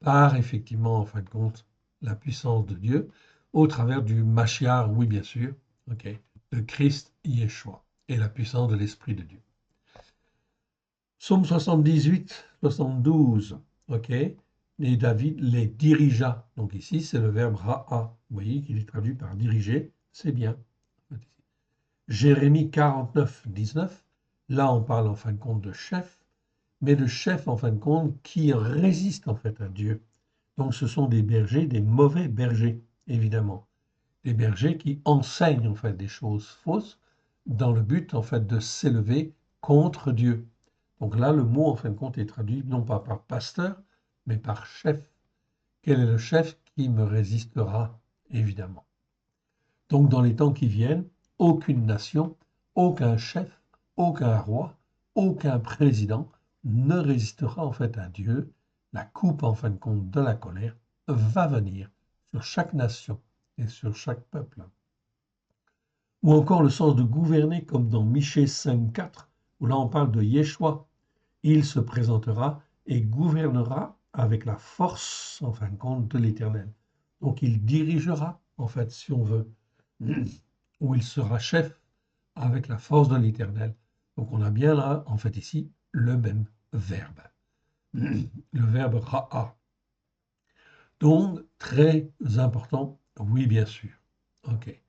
par effectivement en fin de compte la puissance de Dieu, au travers du Mashiach, oui bien sûr, ok, de Christ Yeshua et la puissance de l'Esprit de Dieu. Psaume 78, 72, ok, et David les dirigea. Donc ici, c'est le verbe ra'a. Vous voyez qu'il est traduit par diriger, c'est bien. Jérémie 49, 19, là on parle en fin de compte de chef, mais de chef en fin de compte qui résiste en fait à Dieu. Donc ce sont des bergers, des mauvais bergers, évidemment. Des bergers qui enseignent en fait des choses fausses dans le but en fait de s'élever contre Dieu. Donc là, le mot en fin de compte est traduit non pas par pasteur, mais par chef. Quel est le chef qui me résistera, évidemment? Donc dans les temps qui viennent, aucune nation, aucun chef, aucun roi, aucun président ne résistera en fait à Dieu. La coupe en fin de compte de la colère va venir sur chaque nation et sur chaque peuple. Ou encore le sens de gouverner comme dans Michée 5.4, où là on parle de Yeshua. Il se présentera et gouvernera avec la force en fin de compte de l'Éternel. Donc il dirigera en fait si on veut, où il sera chef avec la force de l'Éternel. Donc on a bien là, en fait ici, le même verbe. Le verbe ra'a. Donc, très important, oui bien sûr. Ok.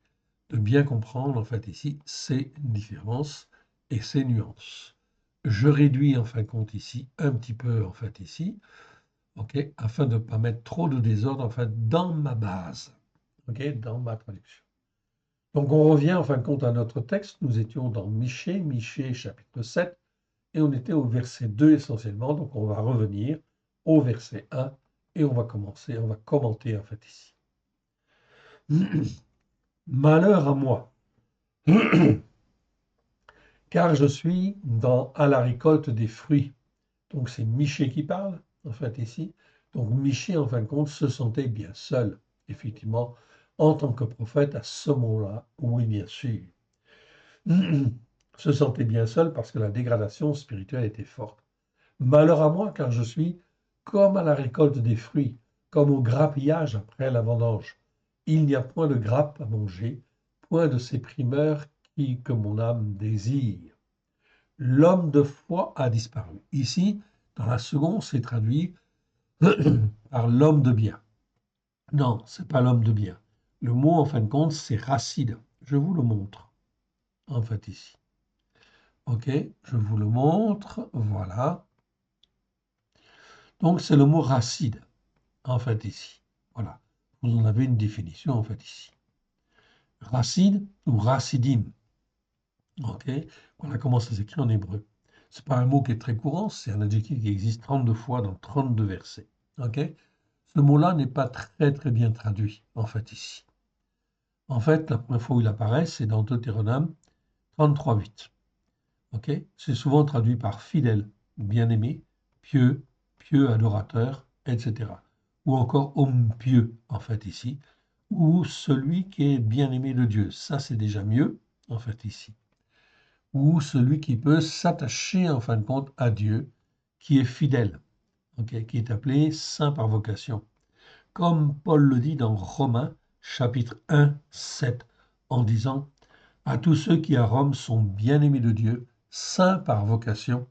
De bien comprendre en fait ici ces différences et ces nuances. Je réduis en fin de compte ici, un petit peu en fait ici, ok, afin de ne pas mettre trop de désordre en fait dans ma base, ok, dans ma traduction. Donc on revient en fin de compte à notre texte. Nous étions dans Michée, Michée chapitre 7, et on était au verset 2 essentiellement. Donc on va revenir au verset 1 et on va commenter en fait ici. Malheur à moi, car je suis à la récolte des fruits. Donc c'est Michée qui parle en fait ici. Donc Michée en fin de compte se sentait bien seul, effectivement, en tant que prophète à ce moment-là? Oui, bien sûr. Se sentait bien seul parce que la dégradation spirituelle était forte. Malheur à moi, car je suis comme à la récolte des fruits, comme au grappillage après la vendange. Il n'y a point de grappe à manger, point de ces primeurs que mon âme désire. L'homme de foi a disparu. Ici, dans la seconde, c'est traduit par l'homme de bien. Non, c'est pas l'homme de bien. Le mot, en fin de compte, c'est racide. Je vous le montre, en fait, ici. OK, je vous le montre. Voilà. Donc, c'est le mot racide, en fait, ici. Voilà. Vous en avez une définition, en fait, ici. Racide ou racidim. OK. Voilà comment ça s'écrit en hébreu. C'est pas un mot qui est très courant, c'est un adjectif qui existe 32 fois dans 32 versets. OK. Ce mot-là n'est pas très, très bien traduit, en fait, ici. En fait, la première fois où il apparaît, c'est dans Deutéronome 33:8. OK. C'est souvent traduit par fidèle, bien-aimé, pieux, pieux adorateur, etc. Ou encore homme pieux, en fait, ici. Ou celui qui est bien-aimé de Dieu. Ça, c'est déjà mieux, en fait, ici. Ou celui qui peut s'attacher, en fin de compte, à Dieu, qui est fidèle, OK, qui est appelé saint par vocation. Comme Paul le dit dans Romains, chapitre 1, 7, en disant à tous ceux qui à Rome sont bien-aimés de Dieu, saints par vocation,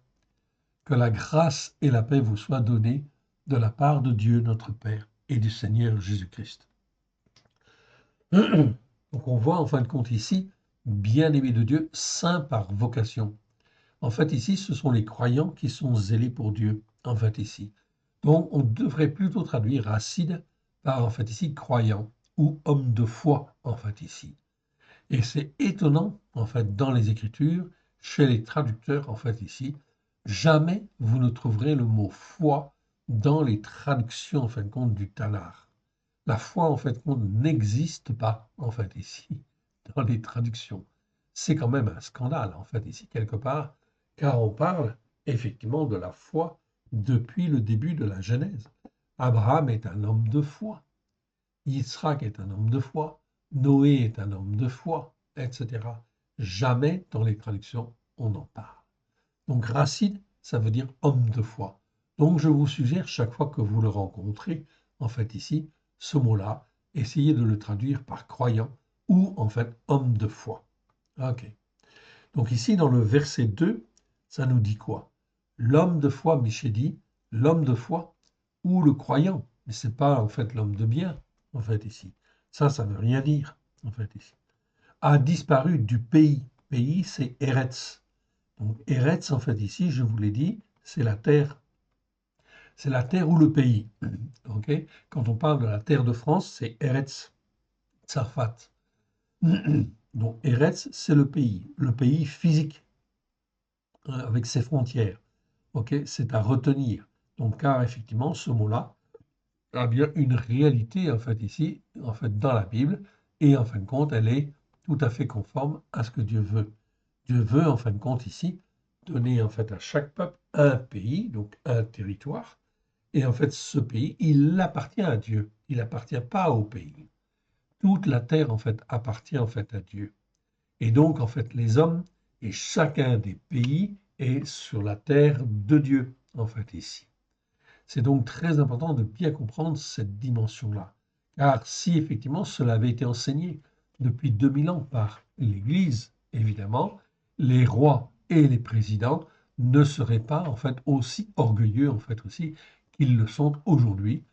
que la grâce et la paix vous soient données de la part de Dieu notre Père et du Seigneur Jésus-Christ. Donc on voit en fin de compte ici, bien-aimés de Dieu, saints par vocation. En fait ici, ce sont les croyants qui sont zélés pour Dieu, en fait ici. Donc on devrait plutôt traduire racide par en fait ici croyant ou homme de foi, en fait ici. Et c'est étonnant, en fait, dans les Écritures, chez les traducteurs, en fait, ici, jamais vous ne trouverez le mot foi dans les traductions, en fin de compte, du Tanakh. La foi, en fait, compte n'existe pas, en fait, ici, dans les traductions. C'est quand même un scandale, en fait, ici, quelque part, car on parle effectivement de la foi depuis le début de la Genèse. Abraham est un homme de foi. Yitzhak est un homme de foi, Noé est un homme de foi, etc. Jamais dans les traductions on en parle. Donc racine, ça veut dire homme de foi. Donc je vous suggère chaque fois que vous le rencontrez, en fait ici, ce mot-là, essayez de le traduire par croyant ou en fait homme de foi. Ok. Donc ici dans le verset 2, ça nous dit quoi? L'homme de foi, Miché dit, l'homme de foi ou le croyant, mais c'est pas en fait l'homme de bien, en fait ici. Ça veut rien dire, en fait ici. A disparu du pays. Pays, c'est Eretz. Donc Eretz, en fait ici, je vous l'ai dit, c'est la terre. C'est la terre ou le pays. Ok. Quand on parle de la terre de France, c'est Eretz, Tsarfat. Donc Eretz, c'est le pays physique, hein, avec ses frontières. Ok, c'est à retenir. Donc, car effectivement, ce mot-là a bien une réalité, en fait, ici, en fait, dans la Bible, et en fin de compte, elle est tout à fait conforme à ce que Dieu veut. Dieu veut, en fin de compte, ici, donner, en fait, à chaque peuple un pays, donc un territoire, et en fait, ce pays, il appartient à Dieu, il n'appartient pas au pays. Toute la terre, en fait, appartient, en fait, à Dieu. Et donc, en fait, les hommes et chacun des pays est sur la terre de Dieu, en fait, ici. C'est donc très important de bien comprendre cette dimension-là. Car si effectivement cela avait été enseigné depuis 2000 ans par l'Église, évidemment, les rois et les présidents ne seraient pas en fait aussi orgueilleux en fait aussi qu'ils le sont aujourd'hui,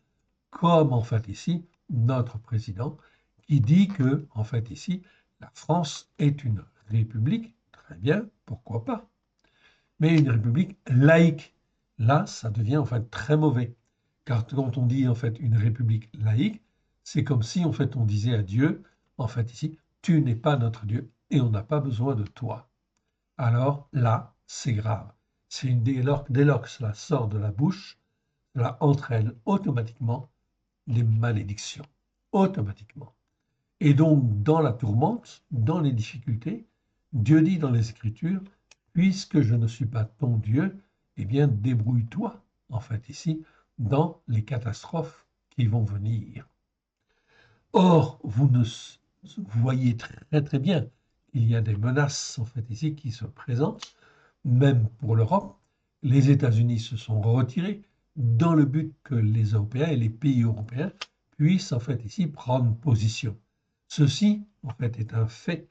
comme en fait ici notre président qui dit que en fait ici la France est une république, très bien, pourquoi pas, mais une république laïque. Là, ça devient en fait très mauvais. Car quand on dit en fait une république laïque, c'est comme si en fait on disait à Dieu, en fait ici, tu n'es pas notre Dieu et on n'a pas besoin de toi. Alors là, c'est grave. C'est dès lors que cela sort de la bouche, cela entraîne automatiquement les malédictions. Automatiquement. Et donc, dans la tourmente, dans les difficultés, Dieu dit dans les Écritures, puisque je ne suis pas ton Dieu, eh bien, débrouille-toi, en fait, ici, dans les catastrophes qui vont venir. Or, vous voyez très très bien qu'il y a des menaces en fait ici qui se présentent, même pour l'Europe. Les États-Unis se sont retirés dans le but que les Européens et les pays européens puissent en fait ici prendre position. Ceci en fait est un fait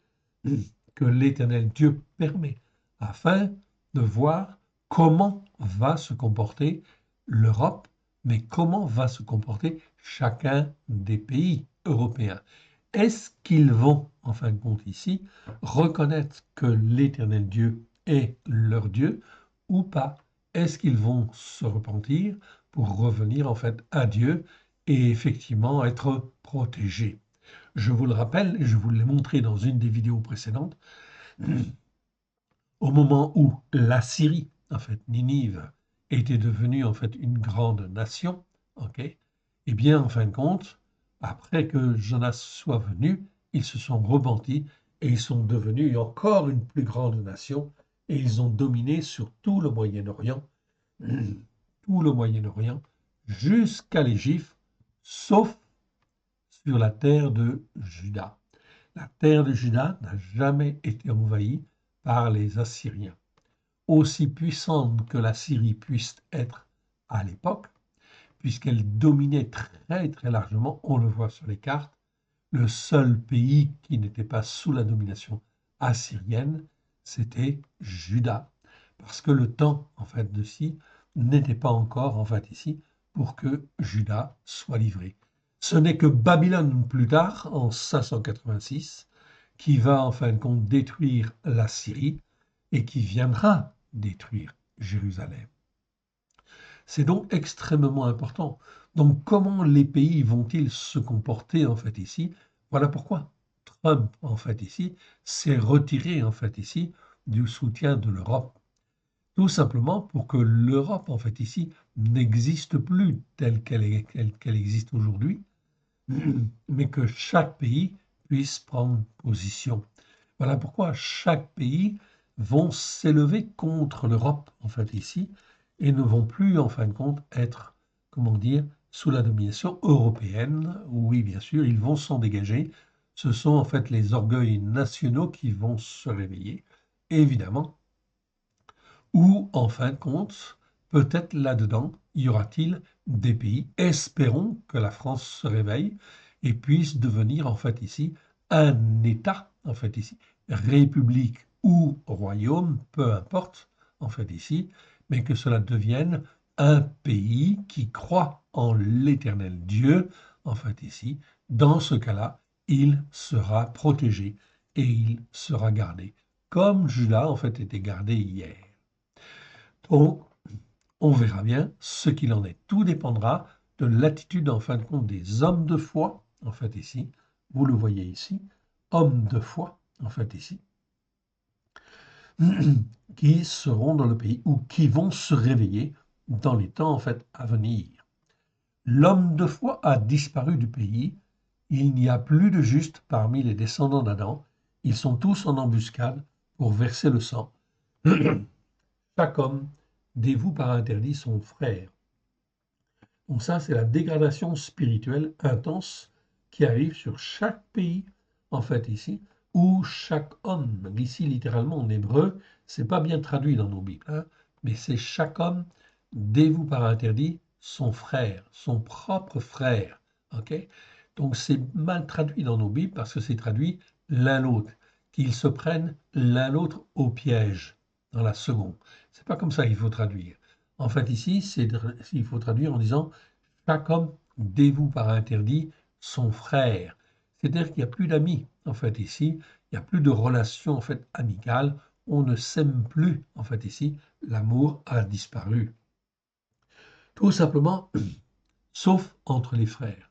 que l'Éternel Dieu permet afin de voir comment va se comporter l'Europe, mais comment va se comporter chacun des pays européens. Est-ce qu'ils vont, en fin de compte ici, reconnaître que l'Éternel Dieu est leur Dieu ou pas? Est-ce qu'ils vont se repentir pour revenir en fait à Dieu et effectivement être protégés? Je vous le rappelle, et je vous l'ai montré dans une des vidéos précédentes, au moment où la Syrie, en fait, Ninive, était devenue en fait une grande nation, ok, eh bien, en fin de compte, après que Jonas soit venu, ils se sont repentis et ils sont devenus encore une plus grande nation et ils ont dominé sur tout le Moyen-Orient, tout le Moyen-Orient, jusqu'à l'Égypte, sauf sur la terre de Juda. La terre de Juda n'a jamais été envahie par les Assyriens. Aussi puissante que la Syrie puisse être à l'époque, puisqu'elle dominait très très largement, on le voit sur les cartes, le seul pays qui n'était pas sous la domination assyrienne, c'était Juda, parce que le temps en fait de ci n'était pas encore en fait ici pour que Juda soit livré. Ce n'est que Babylone plus tard, en 586, qui va en fin de compte détruire la Syrie et qui viendra détruire Jérusalem. C'est donc extrêmement important. Donc comment les pays vont-ils se comporter en fait ici? Voilà pourquoi Trump en fait ici s'est retiré en fait ici du soutien de l'Europe. Tout simplement pour que l'Europe en fait ici n'existe plus telle qu'elle existe aujourd'hui, mais que chaque pays puisse prendre position. Voilà pourquoi chaque pays vont s'élever contre l'Europe, en fait, ici, et ne vont plus, en fin de compte, être, comment dire, sous la domination européenne. Oui, bien sûr, ils vont s'en dégager. Ce sont, en fait, les orgueils nationaux qui vont se réveiller, évidemment. Ou, en fin de compte, peut-être là-dedans, y aura-t-il des pays, espérons que la France se réveille et puisse devenir, en fait, ici, un État, en fait, ici, république ou royaume, peu importe, en fait, ici, mais que cela devienne un pays qui croit en l'éternel Dieu, en fait, ici. Dans ce cas-là, il sera protégé et il sera gardé, comme Judas, en fait, était gardé hier. Donc, on verra bien ce qu'il en est. Tout dépendra de l'attitude, en fin de compte, des hommes de foi, en fait, ici. Vous le voyez ici, hommes de foi, en fait, ici, qui seront dans le pays ou qui vont se réveiller dans les temps, en fait, à venir. L'homme de foi a disparu du pays. Il n'y a plus de juste parmi les descendants d'Adam. Ils sont tous en embuscade pour verser le sang. Chaque homme dévoue par interdit son frère. Donc ça, c'est la dégradation spirituelle intense qui arrive sur chaque pays, en fait, ici, où chaque homme, ici littéralement en hébreu, c'est pas bien traduit dans nos Bibles, hein, mais c'est chaque homme dévoue par interdit son frère, son propre frère. Ok. Donc c'est mal traduit dans nos Bibles parce que c'est traduit l'un l'autre, qu'ils se prennent l'un l'autre au piège dans la seconde. C'est pas comme ça qu'il faut traduire. En fait, ici, il faut traduire en disant chaque homme dévoue par interdit son frère. C'est-à-dire qu'il n'y a plus d'amis, en fait, ici. Il n'y a plus de relations, en fait, amicales. On ne s'aime plus, en fait, ici. L'amour a disparu. Tout simplement, sauf entre les frères.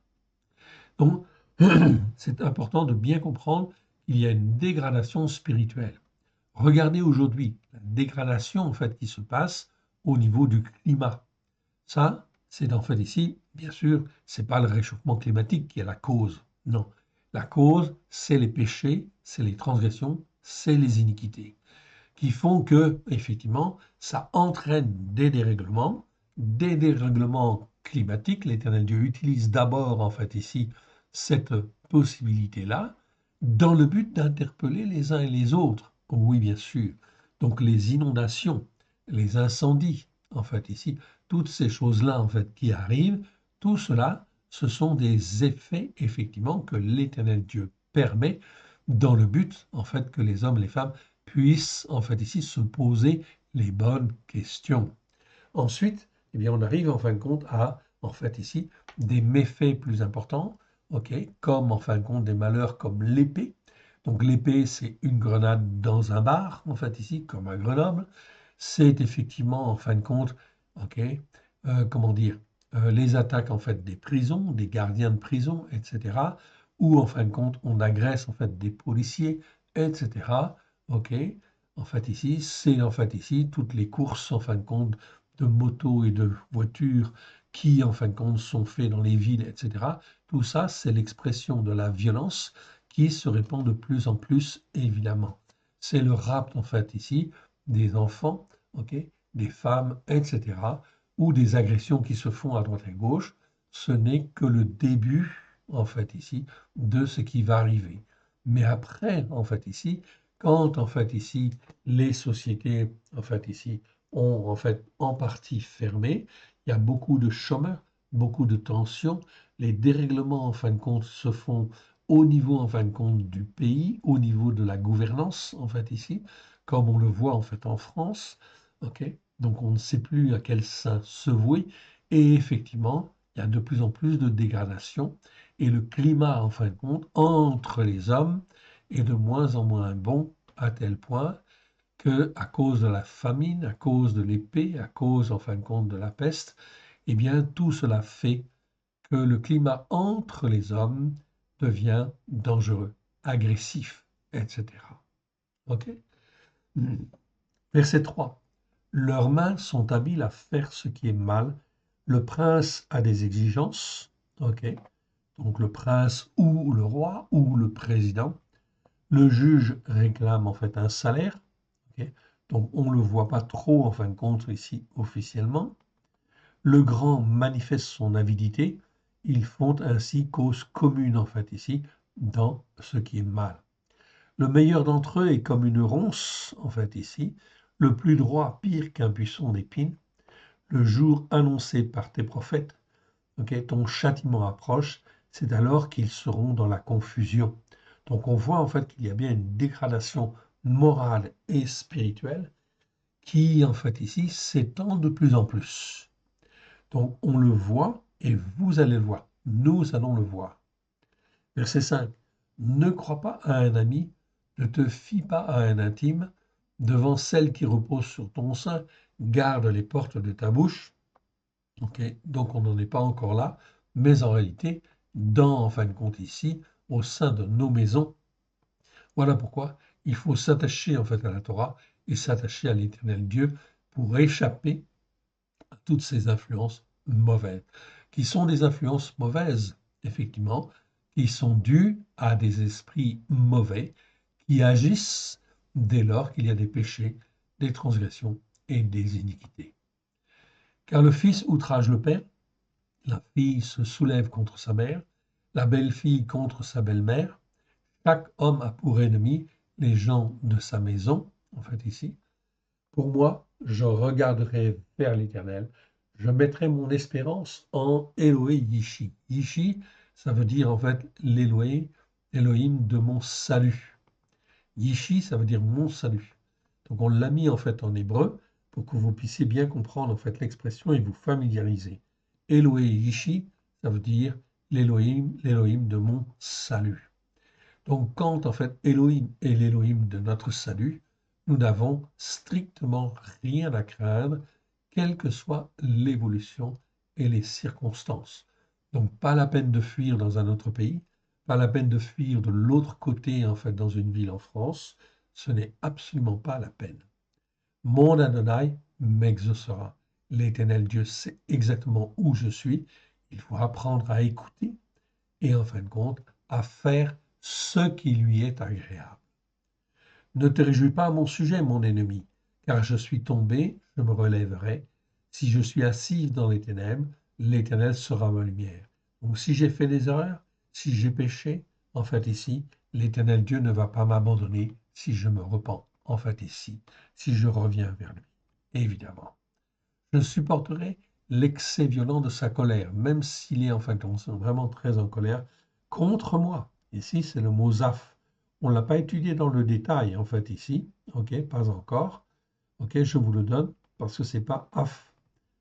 Donc, c'est important de bien comprendre qu'il y a une dégradation spirituelle. Regardez aujourd'hui la dégradation, en fait, qui se passe au niveau du climat. Ça, c'est en fait ici, bien sûr, c'est pas le réchauffement climatique qui est la cause. Non. La cause, c'est les péchés, c'est les transgressions, c'est les iniquités, qui font que, effectivement, ça entraîne des dérèglements climatiques. L'Éternel Dieu utilise d'abord, en fait, ici, cette possibilité-là dans le but d'interpeller les uns et les autres. Oui, bien sûr. Donc les inondations, les incendies, en fait, ici, toutes ces choses-là, en fait, qui arrivent, tout cela, ce sont des effets, effectivement, que l'Éternel Dieu permet dans le but, en fait, que les hommes et les femmes puissent, en fait, ici, se poser les bonnes questions. Ensuite, eh bien, on arrive en fin de compte à, en fait, ici, des méfaits plus importants, ok, comme en fin de compte des malheurs comme l'épée. Donc l'épée, c'est une grenade dans un bar, en fait, ici, comme à Grenoble. C'est effectivement, en fin de compte, ok, comment dire, les attaques, en fait, des prisons, des gardiens de prison, etc. Ou, en fin de compte, on agresse, en fait, des policiers, etc. Ok, en fait, ici, c'est, en fait, ici, toutes les courses, en fin de compte, de motos et de voitures qui, en fin de compte, sont faits dans les villes, etc. Tout ça, c'est l'expression de la violence qui se répand de plus en plus, évidemment. C'est le rapt, en fait, ici, des enfants, ok, des femmes, etc., ou des agressions qui se font à droite et à gauche. Ce n'est que le début, en fait, ici, de ce qui va arriver. Mais après, en fait, ici, quand, en fait, ici, les sociétés, en fait, ici, ont en fait en partie fermé. Il y a beaucoup de chômeurs, beaucoup de tensions. Les dérèglements, en fin de compte, se font au niveau, en fin de compte, du pays, au niveau de la gouvernance, en fait, ici, comme on le voit, en fait, en France. OK? Donc, on ne sait plus à quel sein se vouer. Et effectivement, il y a de plus en plus de dégradation. Et le climat, en fin de compte, entre les hommes est de moins en moins bon, à tel point que, à cause de la famine, à cause de l'épée, à cause, en fin de compte, de la peste, eh bien, tout cela fait que le climat entre les hommes devient dangereux, agressif, etc. OK? Verset 3. Leurs mains sont habiles à faire ce qui est mal. Le prince a des exigences. OK? Donc le prince ou le roi ou le président. Le juge réclame en fait un salaire. OK? Donc on ne le voit pas trop en fin de compte ici officiellement. Le grand manifeste son avidité. Ils font ainsi cause commune en fait ici dans ce qui est mal. Le meilleur d'entre eux est comme une ronce en fait ici. Le plus droit pire qu'un buisson d'épines. Le jour annoncé par tes prophètes, okay, ton châtiment approche, c'est alors qu'ils seront dans la confusion. Donc on voit en fait qu'il y a bien une dégradation morale et spirituelle qui en fait ici s'étend de plus en plus. Donc on le voit et vous allez le voir. Nous allons le voir. Verset 5. Ne crois pas à un ami, ne te fie pas à un intime, devant celle qui repose sur ton sein, garde les portes de ta bouche. Okay, donc on n'en est pas encore là, mais en réalité, en fin de compte ici, au sein de nos maisons, voilà pourquoi il faut s'attacher en fait à la Torah et s'attacher à l'Éternel Dieu pour échapper à toutes ces influences mauvaises, qui sont des influences mauvaises, effectivement, qui sont dues à des esprits mauvais qui agissent dès lors qu'il y a des péchés, des transgressions et des iniquités. Car le fils outrage le père, la fille se soulève contre sa mère, la belle-fille contre sa belle-mère. Chaque homme a pour ennemi les gens de sa maison, en fait ici. Pour moi, je regarderai vers l'Éternel. Je mettrai mon espérance en Eloé Yishi. Yishi, ça veut dire en fait l'Eloé, Elohim de mon salut. Yishi, ça veut dire mon salut. Donc on l'a mis en fait en hébreu pour que vous puissiez bien comprendre en fait l'expression et vous familiariser. Eloé Yishi, ça veut dire l'Elohim de mon salut. Donc quand en fait Elohim est l'Elohim de notre salut, nous n'avons strictement rien à craindre, quelle que soit l'évolution et les circonstances. Donc pas la peine de fuir dans un autre pays, pas la peine de fuir de l'autre côté en fait dans une ville en France, ce n'est absolument pas la peine. Mon Adonai m'exaucera. L'Éternel Dieu sait exactement où je suis. Il faut apprendre à écouter et en fin de compte à faire ce qui lui est agréable. Ne te réjouis pas à mon sujet, mon ennemi, car je suis tombé, je me relèverai. Si je suis assis dans les ténèbres, l'Éternel sera ma lumière. Donc si j'ai fait des erreurs, si j'ai péché, en fait ici, l'Éternel Dieu ne va pas m'abandonner si je me repens, en fait ici, si je reviens vers lui, évidemment. Je supporterai l'excès violent de sa colère, même s'il est en fin de compte vraiment très en colère contre moi. Ici, c'est le mot zaf. On ne l'a pas étudié dans le détail, en fait, ici. OK, pas encore. OK, je vous le donne parce que c'est pas af,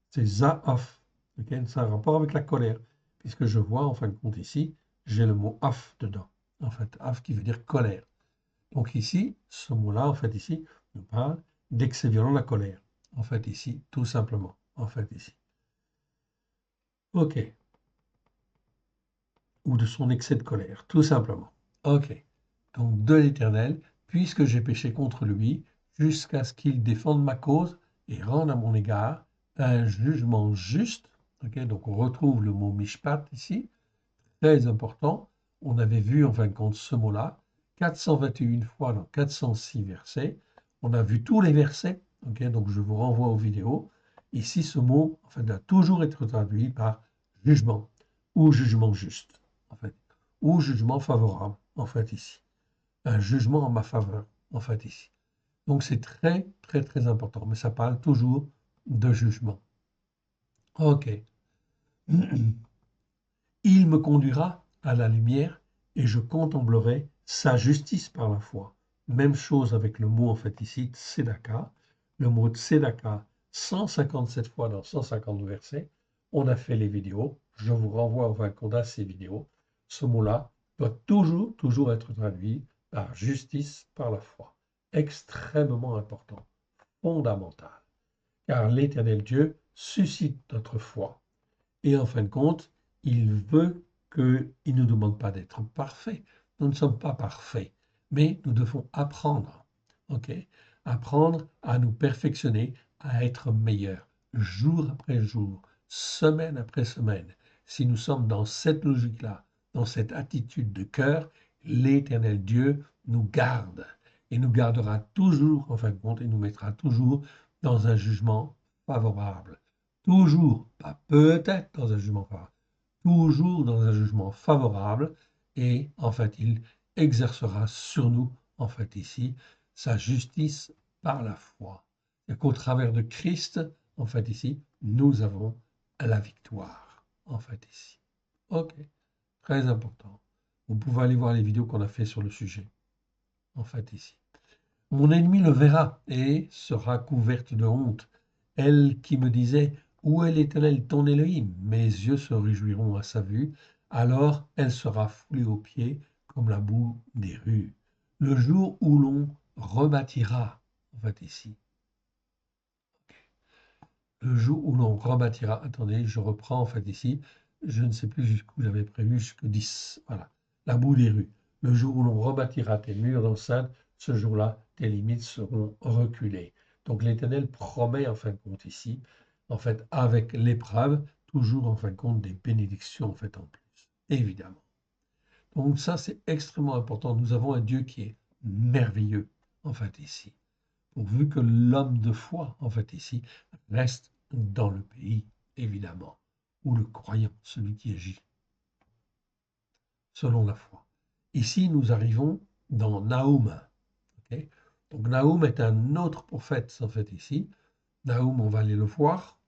c'est zaaf. OK, c'est un rapport avec la colère, puisque je vois, en fin de compte, ici, j'ai le mot af dedans. En fait, af qui veut dire colère. Donc ici, ce mot-là, en fait, ici, nous parle d'excès violent de la colère. En fait, ici, tout simplement. En fait, ici. OK. Ou de son excès de colère, tout simplement. OK. Donc de l'Éternel, puisque j'ai péché contre lui, jusqu'à ce qu'il défende ma cause et rende à mon égard un jugement juste. OK, donc on retrouve le mot mishpat ici, très important. On avait vu en fin de compte ce mot-là 421 fois dans 406 versets. On a vu tous les versets. OK, donc je vous renvoie aux vidéos. Ici, ce mot en fait, doit toujours être traduit par jugement ou jugement juste, en fait, ou jugement favorable, en fait, ici. Un jugement en ma faveur, en fait, ici. Donc c'est très, très, très important. Mais ça parle toujours de jugement. OK. Il me conduira à la lumière et je contemplerai sa justice par la foi. Même chose avec le mot en fait ici, tzedaka. Le mot tzedaka, 157 fois dans 150 versets. On a fait les vidéos. Je vous renvoie au compte à ces vidéos. Ce mot-là doit toujours, toujours être traduit par justice par la foi. Extrêmement important, fondamental. Car l'Éternel Dieu suscite notre foi. Et en fin de compte, il veut qu'il ne nous demande pas d'être parfaits. Nous ne sommes pas parfaits, mais nous devons apprendre, ok? Apprendre à nous perfectionner, à être meilleurs, jour après jour, semaine après semaine. Si nous sommes dans cette logique-là, dans cette attitude de cœur, l'Éternel Dieu nous garde et nous gardera toujours, en fin de compte, et nous mettra toujours dans un jugement favorable. Toujours, pas peut-être dans un jugement favorable, toujours dans un jugement favorable, et en fait, il exercera sur nous, en fait, ici, sa justice par la foi. Et qu'au travers de Christ, en fait, ici, nous avons la victoire, en fait, ici. Ok, très important. Vous pouvez aller voir les vidéos qu'on a fait sur le sujet, en fait, ici. Mon ennemi le verra et sera couverte de honte. Elle qui me disait, où est l'Éternel ton Élohim? Mes yeux se réjouiront à sa vue. Alors elle sera foulée aux pieds comme la boue des rues. Le jour où l'on rebâtira, en fait ici, le jour où l'on rebâtira, attendez, je reprends en fait ici, je ne sais plus jusqu'où j'avais prévu, jusqu'au 10, voilà, la boue des rues. Le jour où l'on rebâtira tes murs d'enceinte, ce jour-là, tes limites seront reculées. Donc l'Éternel promet en fin de compte ici, en fait, avec l'épreuve, toujours en fin de compte des bénédictions en fait en plus, évidemment. Donc ça, c'est extrêmement important. Nous avons un Dieu qui est merveilleux, en fait, ici pourvu que l'homme de foi, en fait ici, reste dans le pays, évidemment, ou le croyant, celui qui agit selon la foi. Ici, nous arrivons dans Nahum. Ok. Donc Nahum est un autre prophète, en fait, ici. Nahum, on va aller le voir.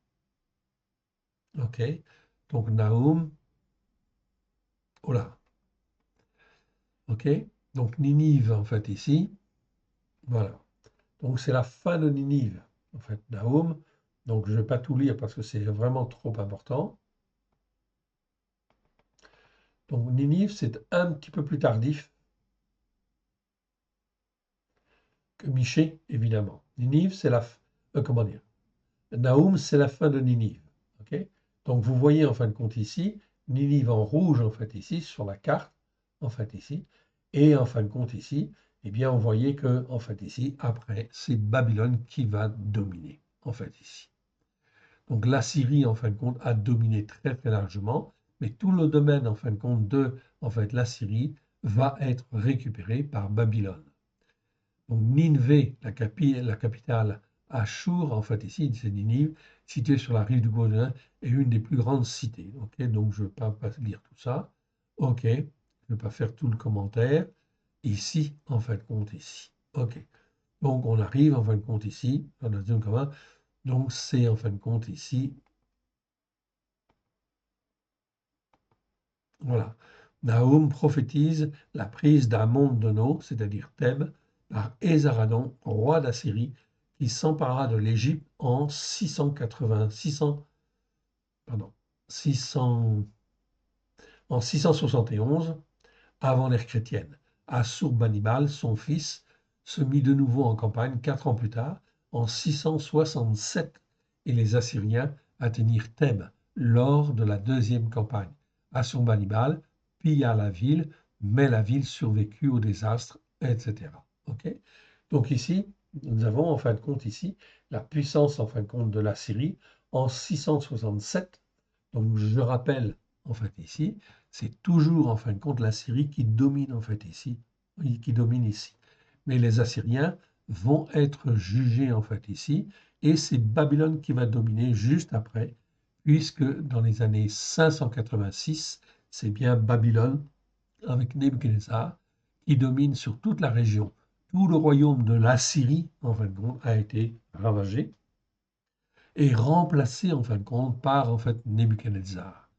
Ok. Donc Nahum, oh là. Ok. Donc Ninive, en fait, ici. Voilà. Donc c'est la fin de Ninive, en fait, Nahum. Donc je ne vais pas tout lire parce que c'est vraiment trop important. Donc Ninive, c'est un petit peu plus tardif que Michée, évidemment. Ninive, c'est comment dire? Nahum, c'est la fin de Ninive. Ok. Donc vous voyez en fin de compte ici, Ninive en rouge en fait ici, sur la carte, en fait ici. Et en fin de compte ici, eh bien on voyait que en fait ici, après, c'est Babylone qui va dominer, en fait ici. Donc la Syrie, en fin de compte, a dominé très très largement, mais tout le domaine, en fin de compte, de en fait, la Syrie va être récupéré par Babylone. Donc Nineveh, la capitale Achour, en fait ici, c'est Ninive, située sur la rive du Jourdain, est une des plus grandes cités. Ok, donc je ne vais pas lire tout ça. Ok, je je ne vais pas faire tout le commentaire. Ici, en fin de compte, ici. OK. Donc, on arrive en fin de compte ici, dans la zone commun. Donc, c'est en fin de compte ici. Voilà. Nahum prophétise la prise d'Amon de No, c'est-à-dire Thèbes, par Esarhaddon, roi d'Assyrie, qui s'emparera de l'Égypte en 671 avant l'ère chrétienne. Assurbanipal, son fils, se mit de nouveau en campagne 4 ans plus tard, en 667, et les Assyriens atteignirent Thèbes lors de la deuxième campagne. Assurbanipal pilla la ville, mais la ville survécut au désastre, etc. Ok. Donc ici, nous avons en fin de compte ici la puissance en fin de compte de la Syrie en 667. Donc je rappelle en fait ici, c'est toujours en fin de compte la Syrie qui domine en fait ici, qui domine ici. Mais les Assyriens vont être jugés en fait ici, et c'est Babylone qui va dominer juste après, puisque dans les années 586, c'est bien Babylone avec Nebuchadnezzar qui domine sur toute la région. Tout le royaume de l'Assyrie, en fin de compte, a été ravagé et remplacé en fin de compte par en fait Nebuchadnezzar.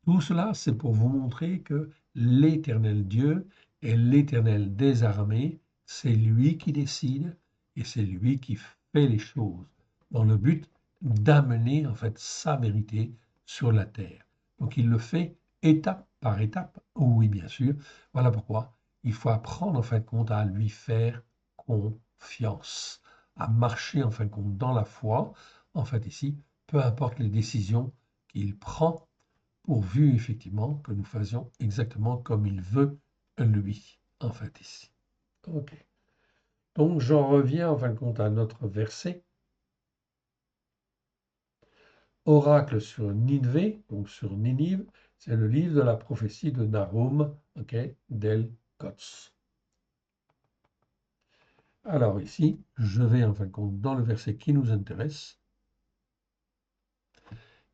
Tout cela, c'est pour vous montrer que l'Éternel Dieu est l'Éternel des armées, c'est lui qui décide et c'est lui qui fait les choses dans le but d'amener en fait sa vérité sur la terre. Donc il le fait étape par étape. Oui, bien sûr. Voilà pourquoi il faut apprendre en fin de compte à lui faire confiance, à marcher en fin de compte dans la foi. En fait ici, peu importe les décisions qu'il prend, pourvu effectivement que nous faisions exactement comme il veut lui, en fait, ici. OK. Donc, j'en reviens en fin de compte à notre verset. Oracle sur Nineveh, donc sur Ninive, c'est le livre de la prophétie de Nahum, OK, d'El Kotz. Alors ici, je vais en fin de compte dans le verset qui nous intéresse.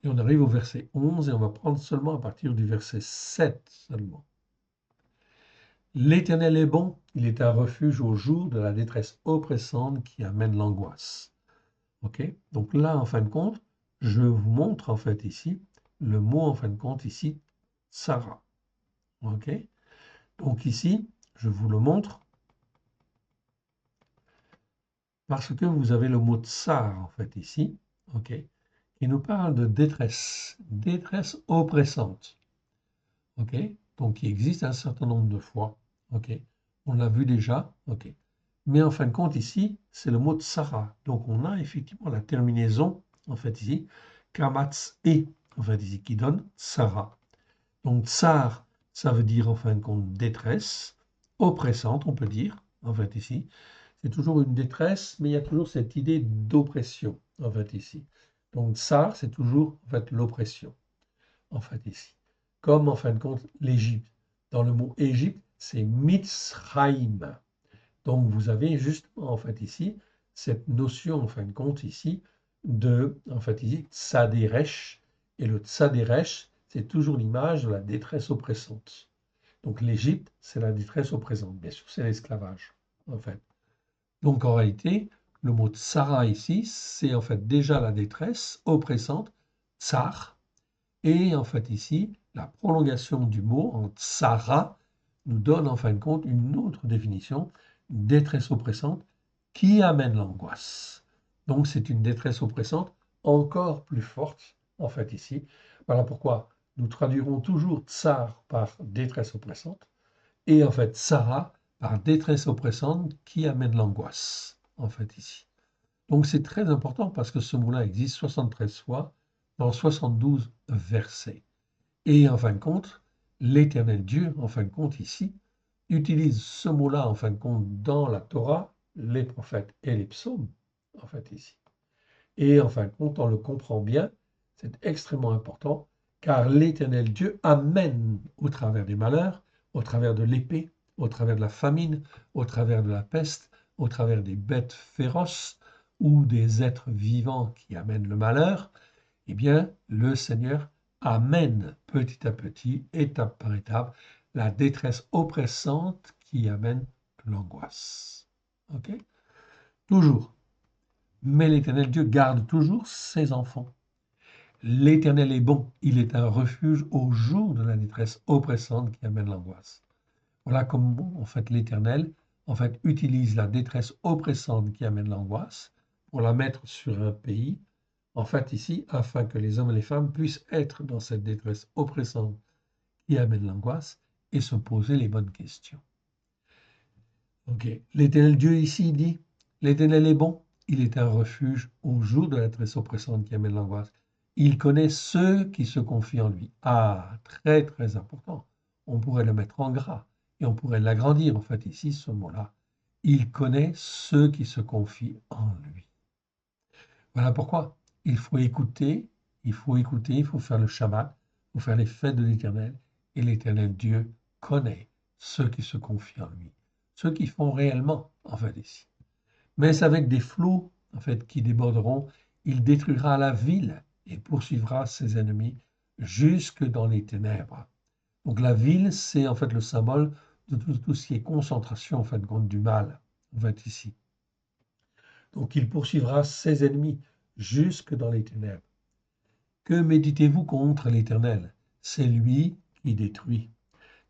Et on arrive au verset 11 et on va prendre seulement à partir du verset 7 seulement. L'Éternel est bon, il est un refuge au jour de la détresse oppressante qui amène l'angoisse. Ok. Donc là, en fin de compte, je vous montre en fait ici le mot en fin de compte ici, Sarah. Ok. Donc ici, je vous le montre parce que vous avez le mot tsar en fait ici, ok, qui nous parle de détresse, détresse oppressante. Ok. Donc qui existe un certain nombre de fois. Ok. On l'a vu déjà. Ok. Mais en fin de compte, ici, c'est le mot tsara. Donc, on a effectivement la terminaison, en fait, ici, kamatz et, en fait, ici, qui donne tsara. Donc, tsar, ça veut dire, en fin de compte, détresse, oppressante, on peut dire, en fait, ici. C'est toujours une détresse, mais il y a toujours cette idée d'oppression, en fait, ici. Donc, tsar, c'est toujours, en fait, l'oppression, en fait, ici. Comme, en fin de compte, l'Égypte. Dans le mot Égypte, c'est Mitzrayim. Donc, vous avez justement, en fait, ici, cette notion, en fin de compte, ici, de, en fait, ici, tsaderesh. Et le tsaderesh, c'est toujours l'image de la détresse oppressante. Donc, l'Égypte, c'est la détresse oppressante. Bien sûr, c'est l'esclavage, en fait. Donc, en réalité, le mot tsara ici, c'est en fait déjà la détresse oppressante, tsar. Et en fait, ici, la prolongation du mot en tsara nous donne en fin de compte une autre définition, détresse oppressante qui amène l'angoisse. Donc c'est une détresse oppressante encore plus forte, en fait ici. Voilà pourquoi nous traduirons toujours tsar par détresse oppressante et en fait tsara par détresse oppressante qui amène l'angoisse, en fait ici. Donc c'est très important parce que ce mot-là existe 73 fois dans 72 versets. Et en fin de compte, l'Éternel Dieu, en fin de compte, ici, utilise ce mot-là, en fin de compte, dans la Torah, les prophètes et les psaumes, en fait, ici. Et en fin de compte, on le comprend bien, c'est extrêmement important, car l'Éternel Dieu amène au travers des malheurs, au travers de l'épée, au travers de la famine, au travers de la peste, au travers des bêtes féroces ou des êtres vivants qui amènent le malheur, eh bien, le Seigneur amène petit à petit, étape par étape, la détresse oppressante qui amène l'angoisse. Ok? Toujours. Mais l'Éternel Dieu garde toujours ses enfants. L'Éternel est bon, il est un refuge au jour de la détresse oppressante qui amène l'angoisse. Voilà comment en fait l'Éternel utilise la détresse oppressante qui amène l'angoisse pour la mettre sur un pays, en fait ici, afin que les hommes et les femmes puissent être dans cette détresse oppressante qui amène l'angoisse et se poser les bonnes questions. Ok, l'Éternel Dieu ici dit, l'Éternel est bon, il est un refuge au jour de la détresse oppressante qui amène l'angoisse. Il connaît ceux qui se confient en lui. Ah, très très important. On pourrait le mettre en gras et on pourrait l'agrandir en fait ici, ce mot-là. Il connaît ceux qui se confient en lui. Voilà pourquoi il faut écouter, il faut faire le Shabbat, il faut faire les fêtes de l'Éternel. Et l'Éternel Dieu connaît ceux qui se confient en lui, ceux qui font réellement, en fait, ici. Mais c'est avec des flots, en fait, qui déborderont, il détruira la ville et poursuivra ses ennemis jusque dans les ténèbres. Donc la ville, c'est en fait le symbole de tout ce qui est concentration, en fait, contre du mal, en fait, ici. Donc il poursuivra ses ennemis jusque dans les ténèbres. Que méditez-vous contre l'Éternel? C'est lui qui détruit.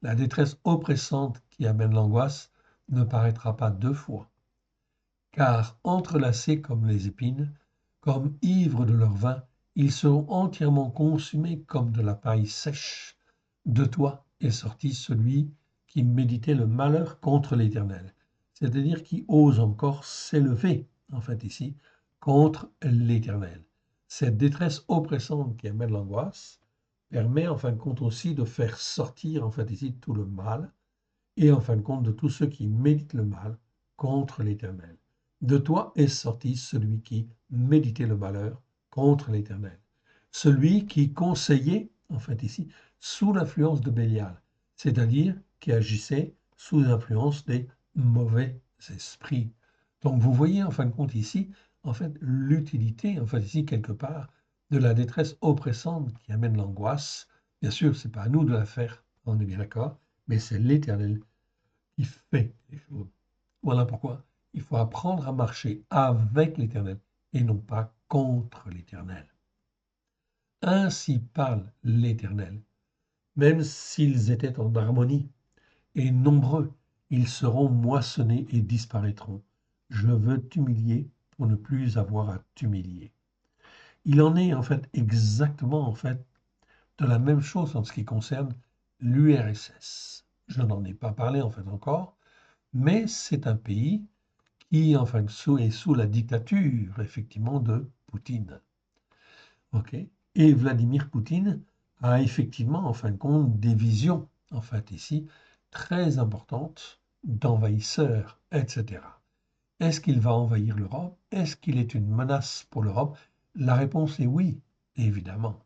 La détresse oppressante qui amène l'angoisse ne paraîtra pas deux fois, car entrelacés comme les épines, comme ivres de leur vin, ils seront entièrement consumés comme de la paille sèche. De toi est sorti celui qui méditait le malheur contre l'Éternel, c'est-à-dire qui ose encore s'élever, en fait ici, contre l'Éternel. Cette détresse oppressante qui amène l'angoisse permet en fin de compte aussi de faire sortir en fait ici tout le mal et en fin de compte de tous ceux qui méditent le mal contre l'Éternel. De toi est sorti celui qui méditait le malheur contre l'Éternel. Celui qui conseillait, en fait ici, sous l'influence de Bélial, c'est-à-dire qui agissait sous l'influence des mauvais esprits. Donc vous voyez en fin de compte ici, en fait, l'utilité, en fait ici, quelque part, de la détresse oppressante qui amène l'angoisse. Bien sûr, ce n'est pas à nous de la faire, on est bien d'accord, mais c'est l'Éternel qui fait les choses. Voilà pourquoi il faut apprendre à marcher avec l'Éternel et non pas contre l'Éternel. Ainsi parle l'Éternel. Même s'ils étaient en harmonie et nombreux, ils seront moissonnés et disparaîtront. Je veux t'humilier pour ne plus avoir à t'humilier. Il en est en fait exactement en fait de la même chose en ce qui concerne l'URSS. Je n'en ai pas parlé en fait encore, mais c'est un pays qui enfin est sous la dictature effectivement de Poutine. Ok. Et Vladimir Poutine a effectivement en fin de compte des visions en fait ici très importantes d'envahisseurs, etc. Est-ce qu'il va envahir l'Europe? Est-ce qu'il est une menace pour l'Europe? La réponse est oui, évidemment.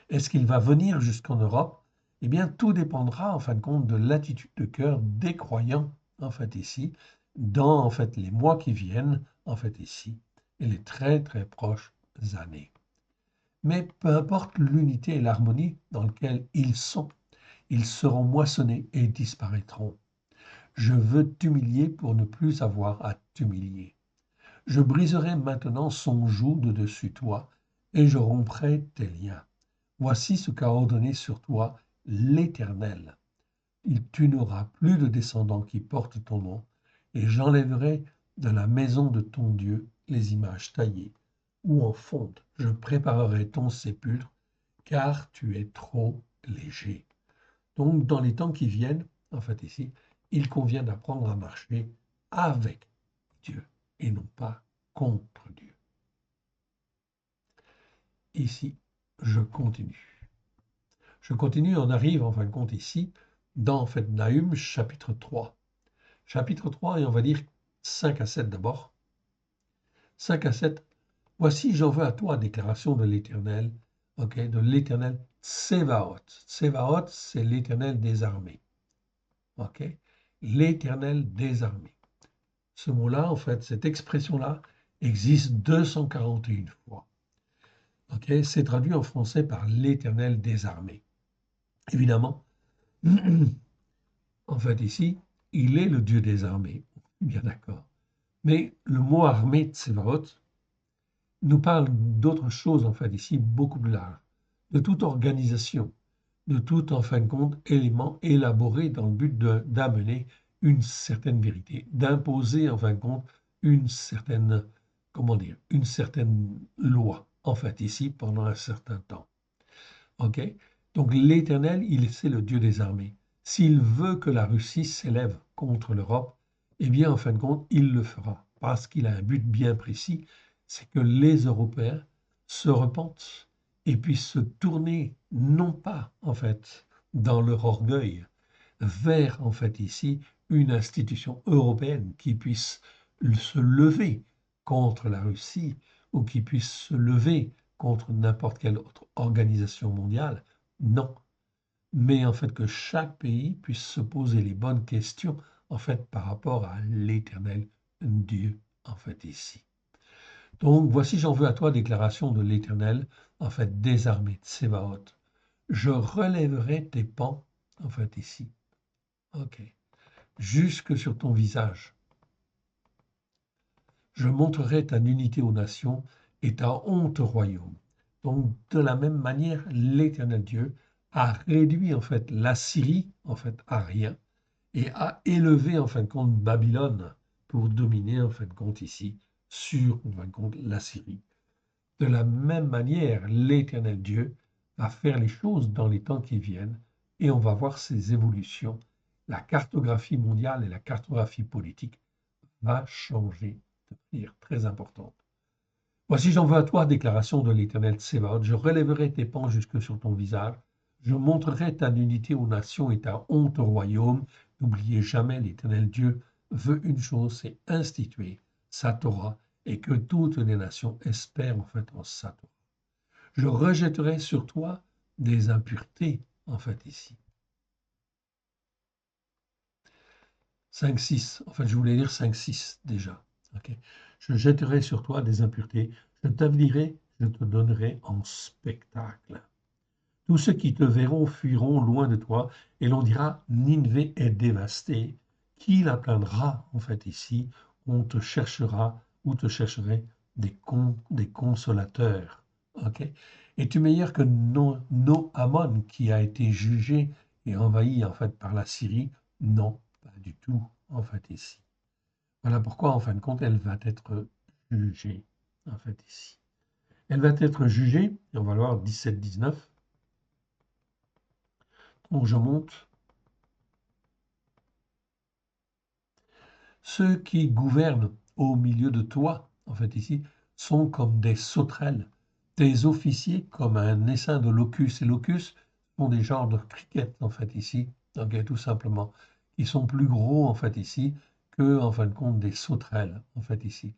Est-ce qu'il va venir jusqu'en Europe? Eh bien, tout dépendra en fin de compte de l'attitude de cœur des croyants, en fait ici, dans en fait les mois qui viennent, en fait ici, et les très très proches années. Mais peu importe l'unité et l'harmonie dans lesquelles ils seront moissonnés et disparaîtront. Je veux t'humilier pour ne plus avoir à t'humilier. Je briserai maintenant son joug de dessus toi, et je romprai tes liens. Voici ce qu'a ordonné sur toi l'Éternel. Tu n'auras plus de descendants qui portent ton nom, et j'enlèverai de la maison de ton Dieu les images taillées ou en fonte. Je préparerai ton sépulcre, car tu es trop léger. Donc, dans les temps qui viennent, en fait ici, il convient d'apprendre à marcher avec Dieu et non pas contre Dieu. Ici, je continue. Je continue, on arrive en fin de compte ici, dans en fait, Nahum chapitre 3. Chapitre 3, et on va dire 5 à 7 d'abord. 5 à 7. Voici, j'en veux à toi, déclaration de l'Éternel, okay, de l'Éternel Tsevaot. Tsevaot, c'est l'Éternel des armées. Okay? L'Éternel des armées. Ce mot-là, en fait, cette expression-là, existe 241 fois. Okay? C'est traduit en français par l'Éternel des armées. Évidemment, En fait, ici, il est le Dieu des armées, bien d'accord. Mais le mot armée, Tsevaot, nous parle d'autre chose, en fait, ici, beaucoup plus large, de toute organisation, de tout, en fin de compte, élément élaboré dans le but d'amener une certaine vérité, d'imposer, en fin de compte, une certaine, comment dire, une certaine loi, en fait, ici, pendant un certain temps. OK? Donc l'Éternel, c'est le Dieu des armées. S'il veut que la Russie s'élève contre l'Europe, eh bien, en fin de compte, il le fera, parce qu'il a un but bien précis, c'est que les Européens se repentent et puissent se tourner, non pas, en fait, dans leur orgueil, vers, en fait, ici, une institution européenne qui puisse se lever contre la Russie ou qui puisse se lever contre n'importe quelle autre organisation mondiale. Non. Mais en fait, que chaque pays puisse se poser les bonnes questions, en fait, par rapport à l'Éternel Dieu, en fait, ici. Donc, voici, j'en veux à toi, déclaration de l'Éternel, en fait, des armées de Sébaoth. Je relèverai tes pans, en fait, ici. OK. Jusque sur ton visage. Je montrerai ta nudité aux nations et ta honte au royaume. Donc, de la même manière, l'Éternel Dieu a réduit en fait la Syrie en fait à rien et a élevé en fin de compte Babylone pour dominer en fin de compte ici sur en fin de compte la Syrie. De la même manière, l'Éternel Dieu va faire les choses dans les temps qui viennent et on va voir ces évolutions. La cartographie mondiale et la cartographie politique va changer de manière très importante. Voici, j'en veux à toi, déclaration de l'Éternel Tsébaoth. Je relèverai tes pans jusque sur ton visage. Je montrerai ta nudité aux nations et ta honte au royaume. N'oubliez jamais, l'Éternel Dieu veut une chose, c'est instituer sa Torah et que toutes les nations espèrent en fait en sa Torah. Je rejetterai sur toi des impuretés, en fait, ici. 5-6, en fait, je voulais dire 5-6 déjà. Okay. Je jetterai sur toi des impuretés, je t'avilerai, je te donnerai en spectacle. Tous ceux qui te verront fuiront loin de toi, et l'on dira, Nineveh est dévastée. Qui la plaindra, en fait, ici? On te cherchera, ou te chercherai des consolateurs. Okay. Es-tu meilleur que Noamon, qui a été jugé et envahi, en fait, par la Syrie? Non, pas du tout, en fait, ici. Voilà pourquoi, en fin de compte, elle va être jugée, en fait, ici. Elle va être jugée, et on va voir 17-19. Donc je monte. Ceux qui gouvernent au milieu de toi, en fait ici, sont comme des sauterelles, tes officiers comme un essaim de locusts. Et locusts sont des genres de criquettes, en fait ici, donc tout simplement, qui sont plus gros, en fait ici, que, en fin de compte, des sauterelles, en fait ici,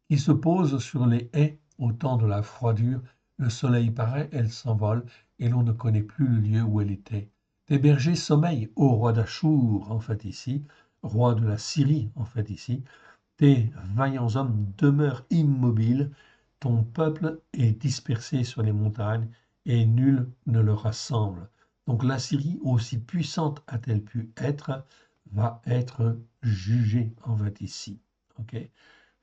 qui se posent sur les haies au temps de la froidure. Le soleil paraît, elle s'envole, et l'on ne connaît plus le lieu où elle était. Tes bergers sommeillent, ô roi d'Achour, en fait ici, roi de la Syrie, en fait ici. Tes vaillants hommes demeurent immobiles, ton peuple est dispersé sur les montagnes, et nul ne le rassemble. Donc la Syrie, aussi puissante a-t-elle pu être, va être jugée, en fait ici. Okay.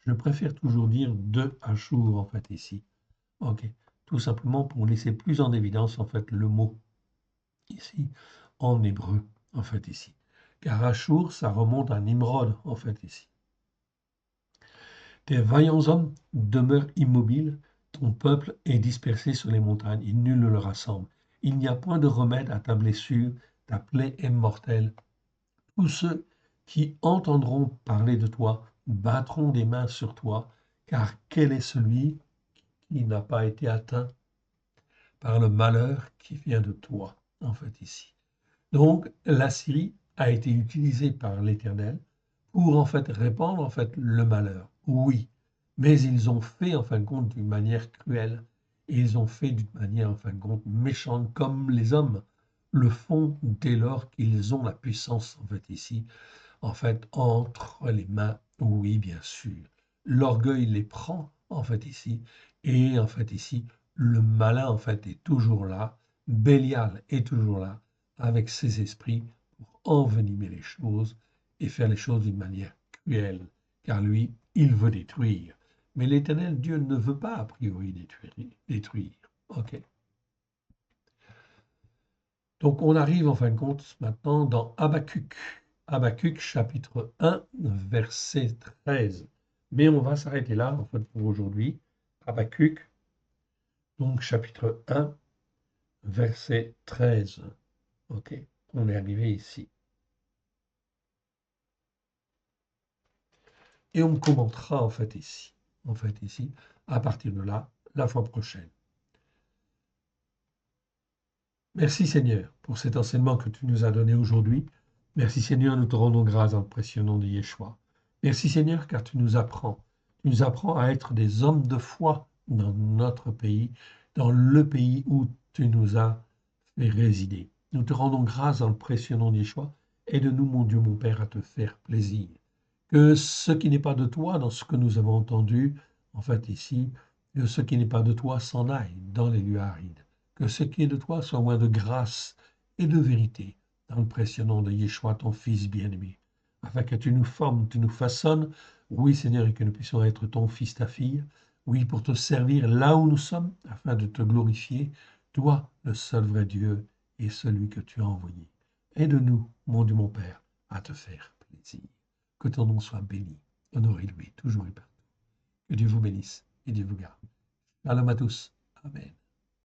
Je préfère toujours dire de Achour, en fait, ici. OK. Tout simplement pour laisser plus en évidence, en fait, le mot ici, en hébreu, en fait, ici. Car Achour, ça remonte à Nimrod, en fait, ici. Tes vaillants hommes demeurent immobiles, ton peuple est dispersé sur les montagnes, et nul ne le rassemble. Il n'y a point de remède à ta blessure, ta plaie est mortelle. Tous ceux qui entendront parler de toi battront des mains sur toi, car quel est celui qui n'a pas été atteint par le malheur qui vient de toi, en fait, ici. Donc, la Syrie a été utilisée par l'Éternel pour, en fait, répandre, en fait, le malheur. Oui, mais ils ont fait, en fin de compte, d'une manière cruelle, et ils ont fait d'une manière, en fin de compte, méchante, comme les hommes le font dès lors qu'ils ont la puissance, en fait, ici, en fait, entre les mains, oui, bien sûr. L'orgueil les prend, en fait, ici, et en fait, ici, le malin, en fait, est toujours là, Bélial est toujours là, avec ses esprits, pour envenimer les choses et faire les choses d'une manière cruelle, car lui, il veut détruire. Mais l'Éternel Dieu ne veut pas a priori détruire. Ok. Donc on arrive en fin de compte maintenant dans Habakkuk. Habakkuk chapitre 1, verset 13. Mais on va s'arrêter là en fait pour aujourd'hui. Habakkuk, donc chapitre 1, verset 13. Ok, on est arrivé ici. Et on commentera en fait ici, à partir de là, la fois prochaine. Merci Seigneur pour cet enseignement que tu nous as donné aujourd'hui. Merci Seigneur, nous te rendons grâce dans le précieux nom de Yeshua. Merci Seigneur, car tu nous apprends. Tu nous apprends à être des hommes de foi dans notre pays, dans le pays où tu nous as fait résider. Nous te rendons grâce dans le précieux nom de Yeshua. Aide-nous, mon Dieu, mon Père, à te faire plaisir. Que ce qui n'est pas de toi, dans ce que nous avons entendu, en fait ici, que ce qui n'est pas de toi s'en aille dans les lieux arides. Que ce qui est de toi soit loin de grâce et de vérité, dans le précieux nom de Yeshua, ton Fils bien-aimé, afin que tu nous formes, tu nous façonnes, oui Seigneur, et que nous puissions être ton Fils, ta fille, oui, pour te servir là où nous sommes, afin de te glorifier, toi, le seul vrai Dieu, et celui que tu as envoyé. Aide-nous, mon Dieu, mon Père, à te faire plaisir. Que ton nom soit béni, honoré, loué, toujours et partout. Que Dieu vous bénisse et Dieu vous garde. Shalom à tous. Amen.